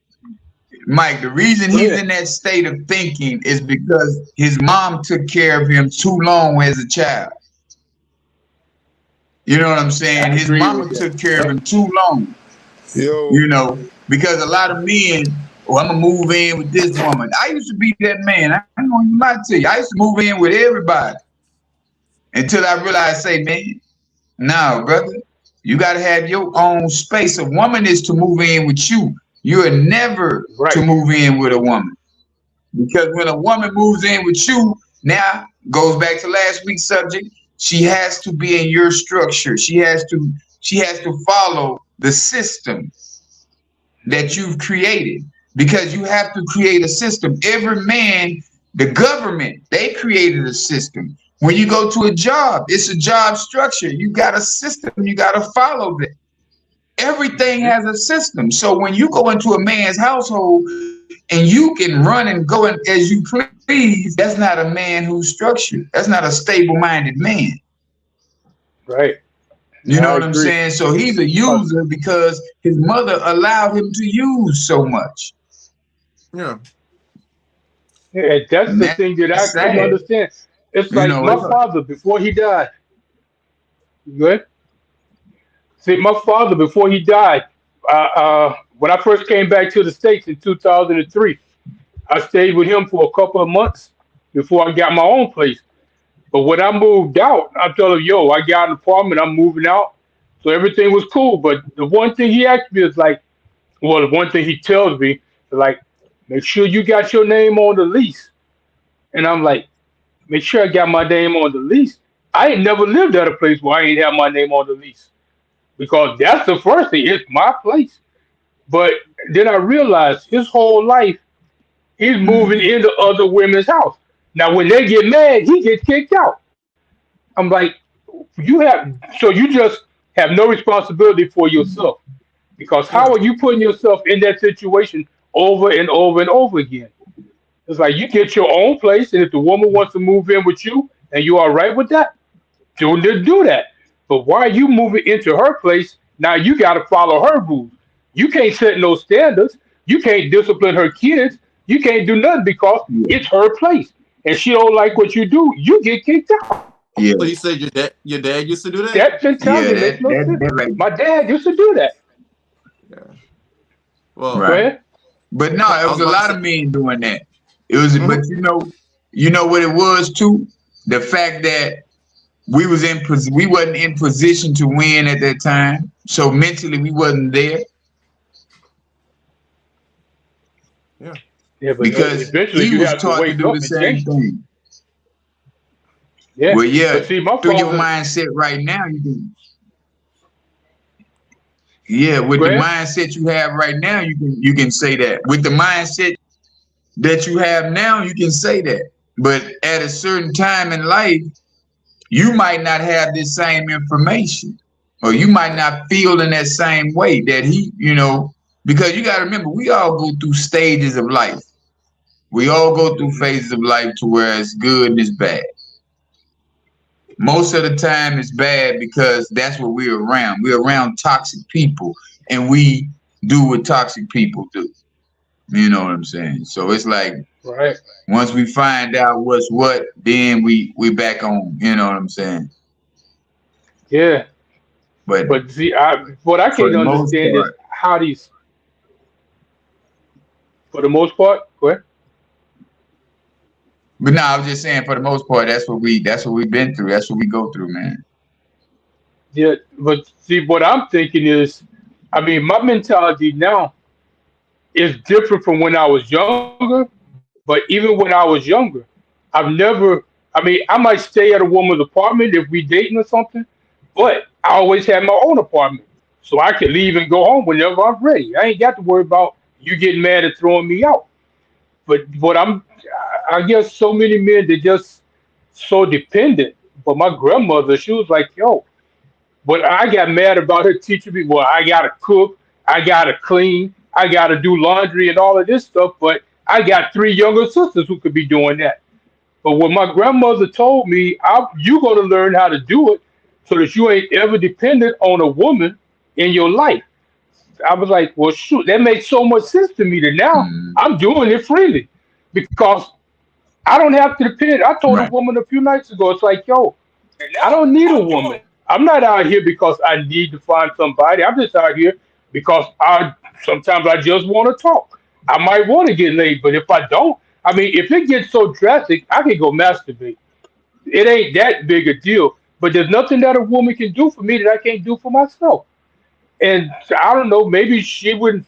Mike. The reason Go he's ahead. in that state of thinking is because his mom took care of him too long as a child. You know what I'm I saying? His agree with mama that. took care of Yep. him too long. Yo, You know, because a lot of men, oh, I'm gonna move in with this woman. I used to be that man. I ain't gonna lie to you. I used to move in with everybody until I realized, say, man, no, brother, you gotta have your own space. A woman is to move in with you. You're never to Right. move in with a woman. Because when a woman moves in with you, now goes back to last week's subject, she has to be in your structure. She has to follow the system that you've created, because you have to create a system. Every man, the government, they created a system. When you go to a job, it's a job structure. You got a system, you got to follow that. Everything Mhm. has a system. So when you go into a man's household and you can run and go in as you please, that's not a man who's structured. That's not a stable-minded man. Right. You know I what I'm agree. saying? So he's a 'Cause, user because his mother allowed him to use so much. Yeah. yeah, that's And the that's thing that I sad. couldn't understand. It's You know, like it's my father before he died. Good. See, my father before he died, when I first came back to the states in 2003, I stayed with him for a couple of months before I got my own place. But when I moved out, I told him, "Yo, I got an apartment. I'm moving out." So everything was cool. But the one thing he asked me is like, well, the one thing he tells me is like, make sure you got your name on the lease. And I'm like, make sure I got my name on the lease. I ain't never lived at a place where I ain't have my name on the lease because that's the first thing. It's my place. But then I realized his whole life he's moving into other women's house. Now when they get mad, he gets kicked out. I'm like, you have so you just have no responsibility for yourself because Yeah. how are you putting yourself in that situation over and over and over again? It's like you get your own place, and if the woman wants to move in with you and you are right with that, do that. But why are you moving into her place? Now you got to follow her rules. You can't set no standards. You can't discipline her kids. You can't do nothing because yeah, it's her place. And she don't like what you do, you get kicked out. yeah, So you said your dad used to do that? That mentality yeah. makes no sense. That right, My dad used to do that. Yeah. Well, Go right. ahead. But no, it I was was a about to lot say. of men doing that. It was, Hmm. but you know what it was too. The fact that we wasn't in position to win at that time, so mentally we wasn't there Yeah. Yeah, but because eventually he you was have to taught to wake do up the and same change. thing. Yeah. Well, yeah, But see, my through your father, mindset right now, you can. Yeah, with go the ahead. mindset you have right now, you can say that. With the mindset that you have now, you can say that. But at a certain time in life, you might not have this same information, or you might Yeah. not feel in that same way that because you got to remember, we all go through stages of life. We all go through Hmm. phases of life to where it's good and it's bad. Most of the time, it's bad because that's what we're around. We're around toxic people, and we do what toxic people do. You know what I'm saying? So it's like Right. once we find out what's what, then we back on. You know what I'm saying? Yeah. But But see, what I for can't the most understand is part, how these, for the most part, go ahead. but no, I was just saying for the most part, that's what we've been through. That's what we go through, man. Yeah, but see, what I'm thinking is, I mean, my mentality now is different from when I was younger. But even when I was younger, I've never. I mean, I might stay at a woman's apartment if we dating or something, but I always had my own apartment, so I could leave and go home whenever I'm ready. I ain't got to worry about you getting mad and throwing me out. But what I guess so many men they're just so dependent. But my grandmother, she was like, "Yo," but I got mad about her teaching me, well, I gotta cook, I gotta clean, I gotta do laundry and all of this stuff. But I got three younger sisters who could be doing that. But what my grandmother told me, you're going to learn how to do it so that you ain't ever dependent on a woman in your life. I was like, well, shoot, that makes so much sense to me that now Mm, I'm doing it freely because I don't have to depend. I told a right. woman a few nights ago, it's like, yo, I don't need a woman. I'm not out here because I need to find somebody. I'm just out here because I sometimes I just want to talk. I might want to get laid, but if I don't, I mean, if it gets so drastic, I can go masturbate. It ain't that big a deal. But there's nothing that a woman can do for me that I can't do for myself. And I don't know, maybe she wasn't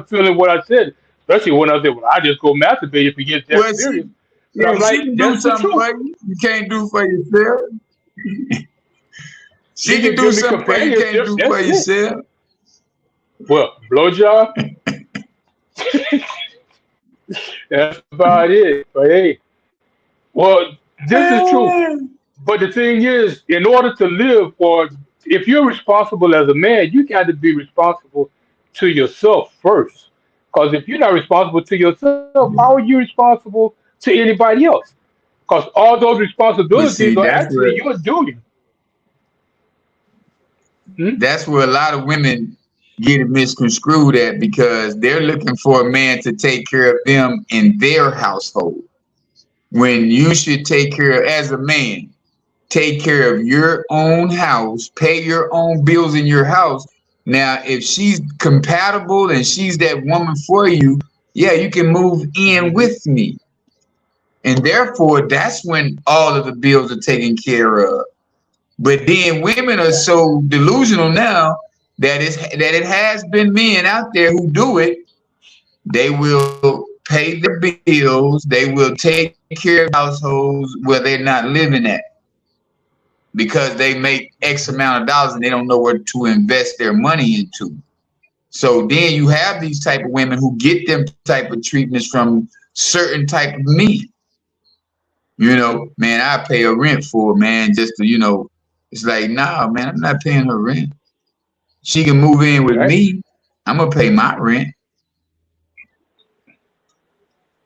feeling what I said, especially when I said, well, I just go masturbate if it gets that Well, serious. But yeah, I'm she like, can do that's the something truth. for you. You can't do for yourself. She She can can do give me something for you can't companionship. do for That's it. yourself. Well, blowjob, that's about it. But hey, well, this is true. But the thing is, in order to live, or if you're responsible as a man, you got to be responsible to yourself first. Because if you're not responsible to yourself, how are you responsible to anybody else? Because all those But responsibilities see, are actually your duty. Hmm? that's where a lot of women get it misconstrued at because they're looking for a man to take care of them in their household. When you should take care of, as a man, take care of your own house, pay your own bills in your house. Now, if she's compatible and she's that woman for you, yeah, you can move in with me. And therefore, that's when all of the bills are taken care of. But then women are so delusional now that it has been men out there who do it. They will pay the bills. They will take care of households where they're not living at because they make X amount of dollars and they don't know where to invest their money into. So then you have these type of women who get them type of treatments from certain type of men. Man, I pay a rent for man just to, it's like, nah, man, I'm not paying her rent. She can move in with Right? me. I'm gonna pay my rent.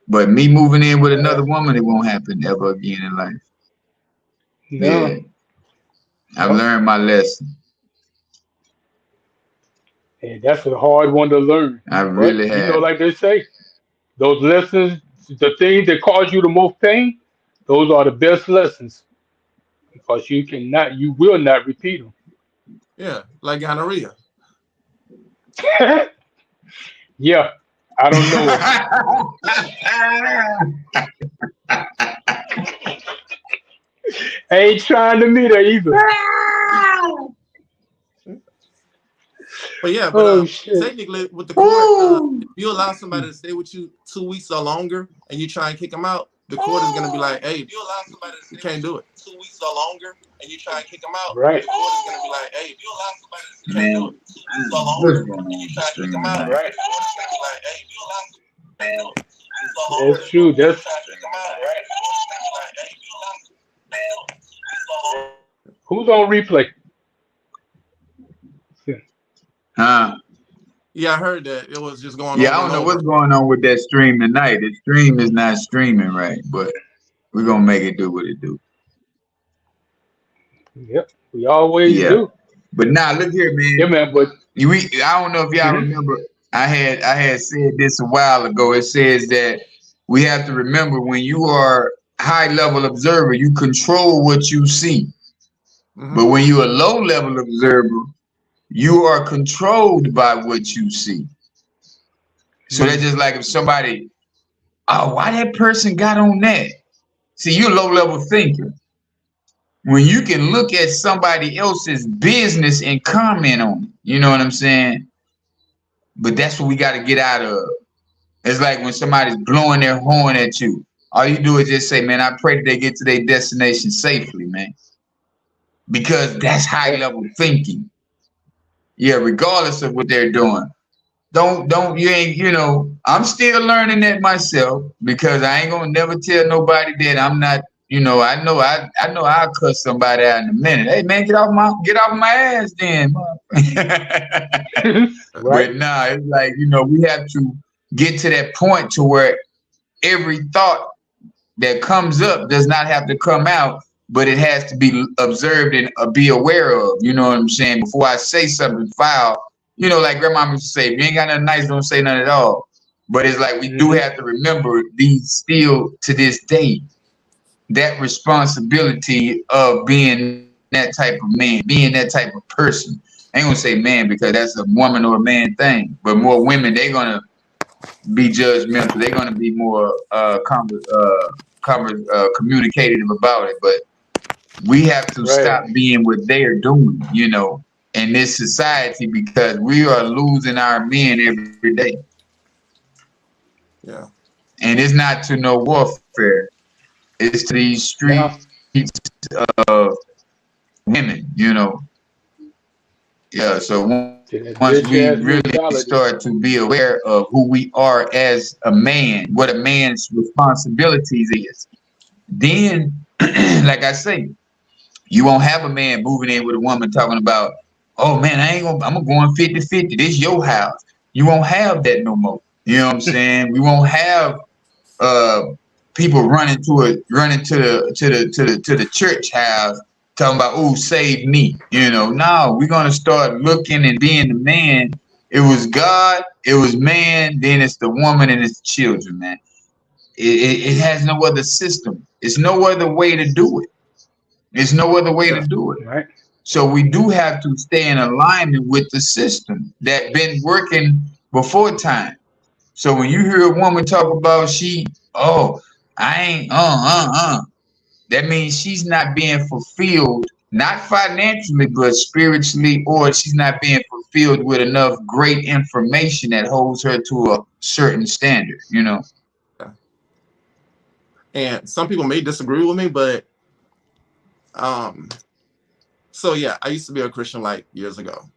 But me moving in with Yeah. another woman, it won't happen ever again in life. No. Yeah. I've Yep. learned my lesson. And that's a hard one to learn. I But really you know, have. like they say, those lessons, the things that cause you the most pain, those are the best lessons because you will not repeat Yeah, like gonorrhea. them. Yeah, I don't know her. I ain't trying to meet her either. But yeah, but Oh shit. technically with the court, Woo! if you allow somebody to stay with you 2 weeks or longer, and you try and kick them out, the court is gonna be like, "Hey, you allow somebody to stay can't do it 2 weeks or longer, and you try and kick them out." Right. The court is gonna be like, "Hey, if you allow somebody to can't do Man, it 2 weeks or what's longer, going and you on with the try and kick stream them out." tonight? Right. The court is gonna be like, "Hey, if you allow somebody to do it 2 weeks or longer, That's true. and you That's try and kick them out." Right. The court is gonna be like, "Hey, if you allow somebody to do it 2 weeks or longer." who's on replay. Huh? Yeah, I heard that it was just going Yeah, I over don't and know what's over. going on with that stream tonight. The stream is not streaming right, but we're gonna make it do what it do. Yep. We always Yeah. do. But now look here, Yeah, man. man. But I don't know if y'all mhm. remember. I had said this a while ago. It says that we have to remember when you are high level observer, you control what you see. But Hmm. when you're a low level observer, you are controlled by what you see. So that's Mm, just like if somebody, oh, why that person got on that? See, you're a low level thinker. When you can look at somebody else's business and comment on it, you know what I'm saying? But that's what we got to get out of. It's like when somebody's blowing their horn at you. All you do is just say, man, I pray that they get to their destination safely, man. Because that's high yeah. level thinking. Yeah, regardless of what they're doing. Don't you ain't, I'm still learning that myself because I ain't gonna never tell nobody that I'm not, I know I'll cuss somebody out in a minute. Hey man, get off my ass then. Right. But nah, it's like, we have to get to that point to where every thought that comes up does not have to come out, but it has to be observed and be aware of. You know what I'm saying? Before I say something foul, you know, like grandma used to say, if you ain't got nothing nice, don't say nothing at all. But it's like we do have to remember these still to this day, that responsibility of being that type of man, being that type of person. I ain't gonna say man because that's a woman or a man thing, but more women, they're gonna be judgmental. They're gonna be more communicative about it. But we have to Right. stop being what they're doing, you know, in this society because we are losing our men every day. Yeah. And it's not to no warfare. It's to these No. streets of women, you know. Yeah, so To that once bitch we ass really mentality. start to be aware of who we are as a man, what a man's responsibilities is, then, like I say, you won't have a man moving in with a woman talking about, oh man, I'm going 50-50. This your house. You won't have that no more. You know what I'm saying? We won't have uh people running to the church house talking about, oh, save me. You know, no, we're gonna start looking and being the man. It was God, it was man, then it's the woman and it's the children, man. It has no other system. It's no other way to do it. There's no other way to Yeah. do it. Right. So we do have to stay in alignment with the system that been working before time. So when you hear a woman talk about oh, I ain't, that means she's not being fulfilled, not financially, but spiritually, or she's not being fulfilled with enough great information that holds her to a certain standard, you know? Yeah. And some people may disagree with me, but um, so yeah, I used to be a Christian like years ago.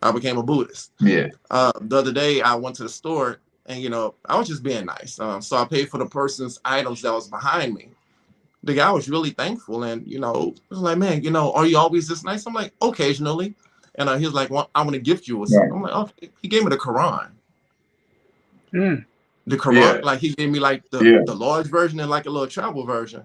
I became a Buddhist. Yeah. The other day I went to the store and I was just being nice. So I paid for the person's items that was behind me. The guy was really thankful and was like, man, are you always this nice? I'm like, occasionally. And he was like, well, I want to gift you with something. Right. I'm like, okay. He gave me the Quran. Mm. The Quran, Yeah. like he gave me like Yeah. the large version and like a little travel version.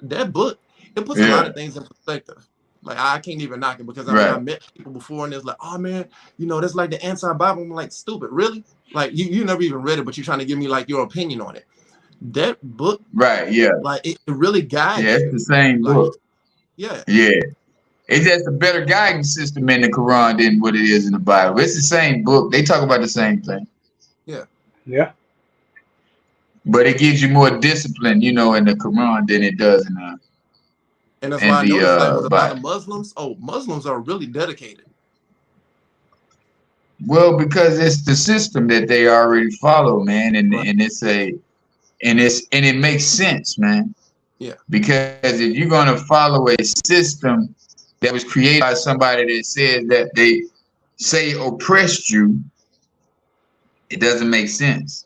That book, it puts a lot Yeah. of things in perspective. Like I can't even knock it because I mean I Right. met people before and it's like, oh man, that's like the anti-Bible. I'm like, stupid, really? Like you never even read it, but you're trying to give me like your opinion on it. That book, Right. Yeah. like it really Yeah. guides It's the you. same Like, book. yeah, Yeah. It's just a better guidance system in the Quran than what it is in the Bible. It's the same book. They talk about the same thing. yeah. Yeah. But it gives you more discipline, you know, in the Quran than it does And that's in why I the noticed like with a lot of Bible. Muslims are really dedicated. Well, because it's the system that they already follow, man, and Right. and it makes sense, man. Yeah. Because if you're gonna follow a system that was created by somebody that says that they say oppressed you, it doesn't make sense.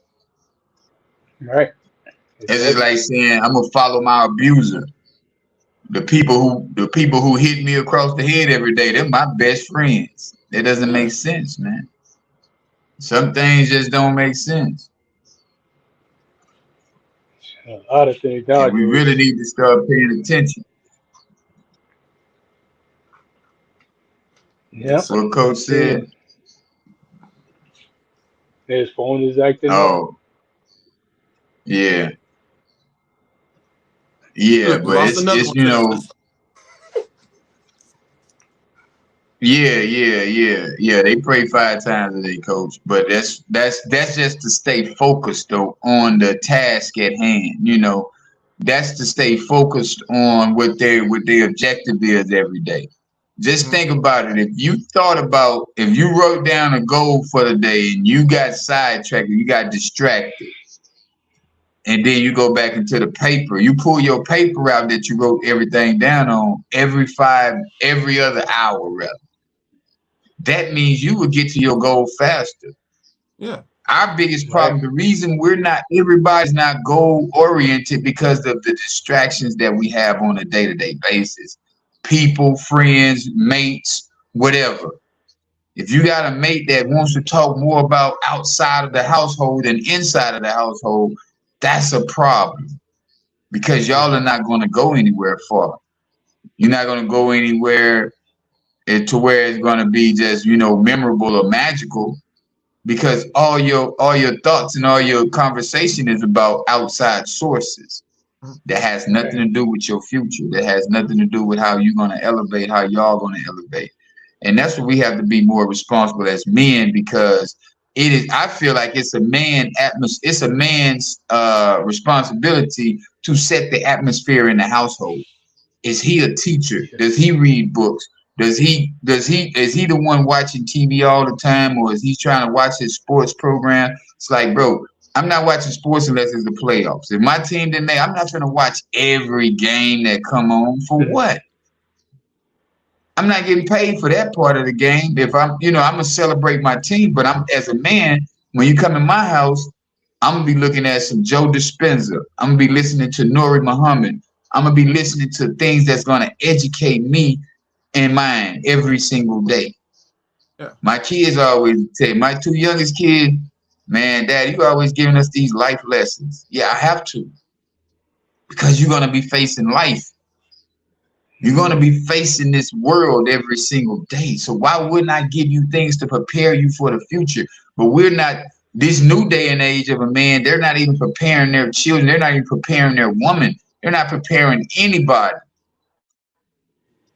Right. It It's just doesn't. like saying I'm gonna follow my abuser. The people who hit me across the head every day, they're my best friends. It doesn't Yeah. make sense, man. Some things just don't make sense. A lot of things And we really nowadays. need to start paying attention. Yeah. Yes, sir. What Coach Yeah. said. His phone is acting up. Oh, yeah. Yeah, Look, we but lost it's another it's one you to the know, system. yeah. They pray 5 times a day, Coach. But that's just to stay focused though on the task at hand. You know, that's to stay focused on what their objective is every day. Just Mm-hmm. think about it. If you wrote down a goal for the day and you got sidetracked, you got distracted, and then you go back into the paper, you pull your paper out that you wrote everything down on every other hour, rather. That means you will get to your goal faster. Yeah. Our biggest Right. problem, the reason everybody's not goal oriented because of the distractions that we have on a day-to-day basis. People, friends, mates, whatever. If you got a mate that wants to talk more about outside of the household than inside of the household, that's a problem. because y'all are not going to go anywhere far. You're not going to go anywhere to where it's going to be just, memorable or magical, because all your thoughts and all your conversation is about outside sources that has nothing to do with your future, that has nothing to do with how you're going to elevate, how y'all going to elevate. And that's what we have to be more responsible as men, because it is, I feel like it's a man's responsibility to set the atmosphere in the household. Is he a teacher? Does he read books? Is he the one watching TV all the time, or is he trying to watch his sports program? It's like, bro, I'm not watching sports unless it's the playoffs. If my team didn't make, I'm not trying to watch every game that come on. For what? I'm not getting paid for that part of the game. If I'm gonna celebrate my team, but I'm, as a man, when you come in my house, I'm gonna be looking at some Joe Dispenza. I'm gonna be listening to Nuri Muhammad. I'm gonna be listening to things that's gonna educate me and mine every single day. Yeah. My kids always say, my two youngest kids, man, Dad, you always giving us these life lessons. Yeah, I have to, because you're gonna be facing life. You're going to be facing this world every single day. So why wouldn't I give you things to prepare you for the future? But we're not, this new day and age of a man, they're not even preparing their children. They're not even preparing their woman. They're not preparing anybody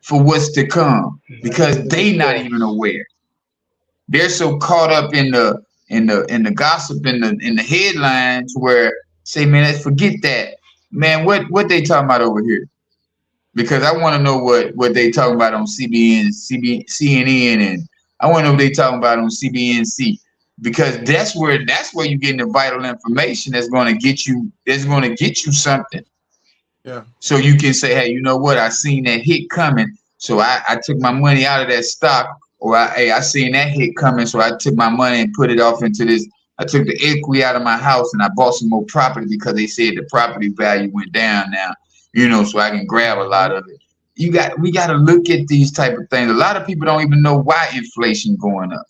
for what's to come, because they're not even aware. They're so caught up in the gossip, in the headlines, where say, man, let's forget that. Man, what they talking about over here? Because I want to know what they talking about on CNN, and I want to know what they talking about on CBNC, because that's where you're getting the vital information that's going to get you something. Yeah. So you can say, hey, you know what? I seen that hit coming, so I took my money out of that stock, or I seen that hit coming, so I took my money and put it off into this. I took the equity out of my house and I bought some more property because they said the property value went down now. So I can grab a lot of it. We got to look at these type of things. A lot of people don't even know why inflation going up.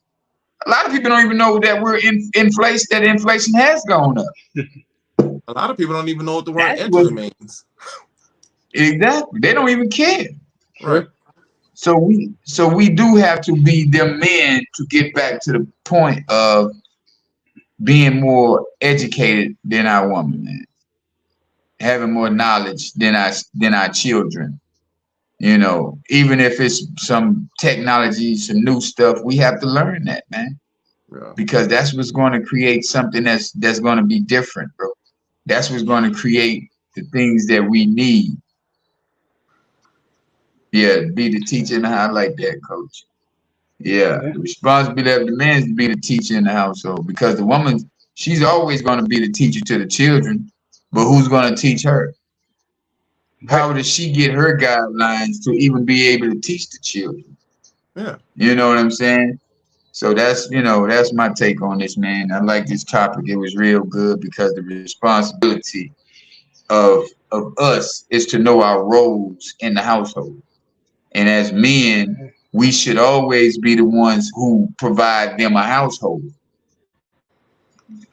A lot of people don't even know that we're in inflation, that inflation has gone up. A lot of people don't even know what the word interest means. Exactly. They don't even care. Right. So we do have to be them men to get back to the point of being more educated than our woman, man. Having more knowledge than our children. Even if it's some technology, some new stuff, we have to learn that, man. Yeah. Because that's what's going to create something that's going to be different, bro. That's what's going to create the things that we need. Yeah, be the teacher in the house. I like that, coach. Yeah, the responsibility of the man is to be the teacher in the household, because the woman, she's always going to be the teacher to the children, but who's going to teach her? How does she get her guidelines to even be able to teach the children? Yeah. You know what I'm saying? So that's my take on this, man. I like this topic. It was real good, because the responsibility of us is to know our roles in the household. And as men, we should always be the ones who provide them a household.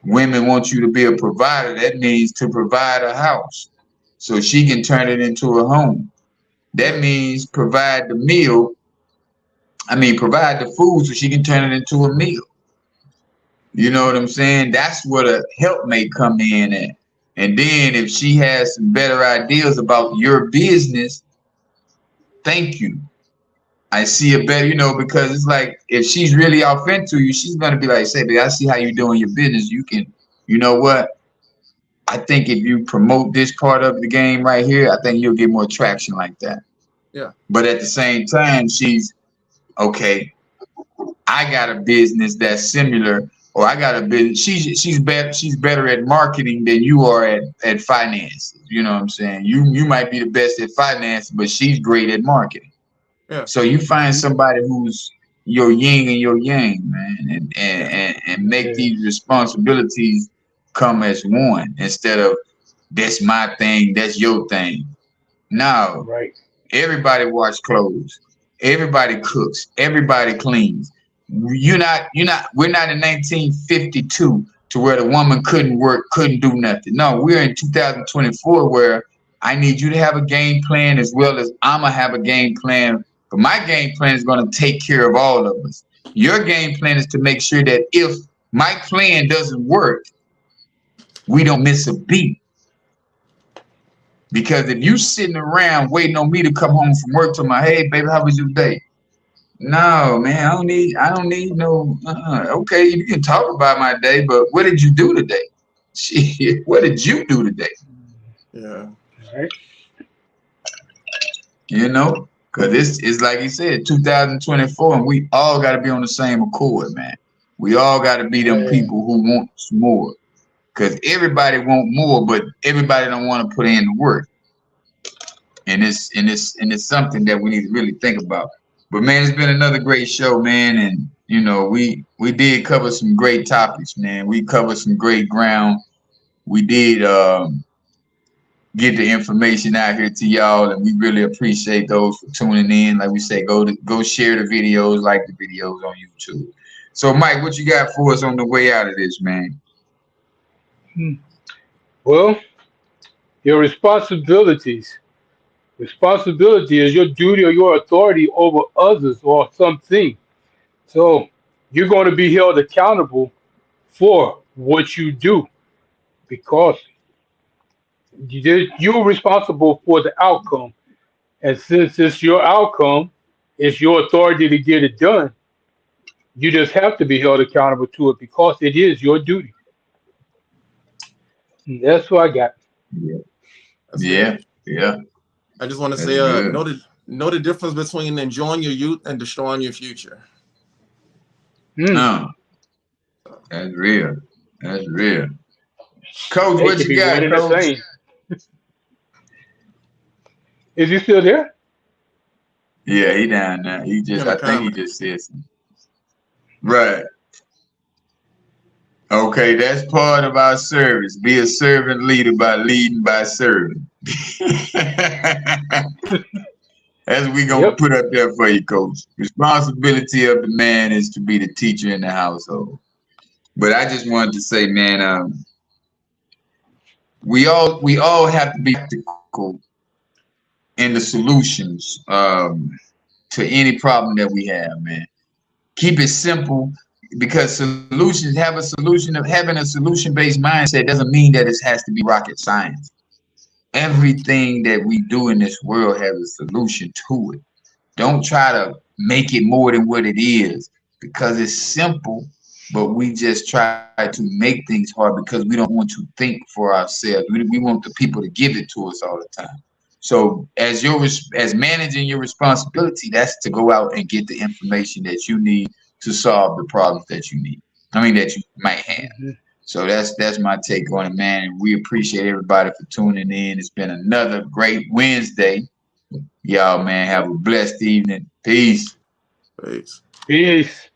Women want you to be a provider. That means to provide a house so she can turn it into a home. That means provide the food so she can turn it into a meal. You know what I'm saying? That's what a helpmate come in at. And then if she has some better ideas about your business, thank you. I see a better, because it's like, if she's really authentic to you, she's going to be like, say, babe, I see how you're doing your business. You can, you know what? I think if you promote this part of the game right here, I think you'll get more traction like that. Yeah. But at the same time, she's, okay, I got a business that's similar, or I got a business. She's better at marketing than you are at finance. You know what I'm saying? You might be the best at finance, but she's great at marketing. Yeah. So you find somebody who's your yin and your yang, man, and make these responsibilities come as one, instead of that's my thing, that's your thing. No, everybody wash clothes, everybody cooks, everybody cleans. We're not in 1952 to where the woman couldn't work, couldn't do nothing. No, we're in 2024 where I need you to have a game plan as well as I'm going to have a game plan. But my game plan is going to take care of all of us. Your game plan is to make sure that if my plan doesn't work, we don't miss a beat. Because if you sitting around waiting on me to come home from work to my, hey, baby, how was your day? No, man, I don't need no, okay, you can talk about my day, but what did you do today? Shit, what did you do today? Yeah. Right. You know, because it's like he said, 2024, and we all got to be on the same accord, man. We all got to be them people who want more. Because everybody want more, but everybody don't want to put in the work. And it's something that we need to really think about. But man, it's been another great show, man. And you know, we did cover some great topics, man. We covered some great ground. We did get the information out here to y'all, and we really appreciate those for tuning in. Like we say, go share the videos, like the videos on YouTube. So Mike, what you got for us on the way out of this, man? Well, your responsibilities. Responsibility is your duty or your authority over others or something. So you're going to be held accountable for what you do because you're responsible for the outcome. And since it's your outcome, it's your authority to get it done. You just have to be held accountable to it because it is your duty. And that's what I got. Yeah. I just want to That's say, good. know the difference between enjoying your youth and destroying your future. No, that's real. That's real. Coach, They what could you be got, one and the Coach? same. Is he still there? Yeah, he down there. He In just, the I think he comments. just said something. Right. Okay, that's part of our service. Be a servant leader by leading by serving. That's what we gonna Yep. put up there for you, Coach. Responsibility of the man is to be the teacher in the household. But I just wanted to say, man, we all have to be practical in the solutions to any problem that we have, man. Keep it simple because solutions have a solution of having a solution-based mindset doesn't mean that it has to be rocket science. Everything that we do in this world has a solution to it. Don't try to make it more than what it is because it's simple, but we just try to make things hard because we don't want to think for ourselves. We want the people to give it to us all the time. So as managing your responsibility, that's to go out and get the information that you need to solve the problems that you need. I mean that you might have. So that's my take on it, man. And we appreciate everybody for tuning in. It's been another great Wednesday. Y'all, man, have a blessed evening. Peace. Peace. Peace.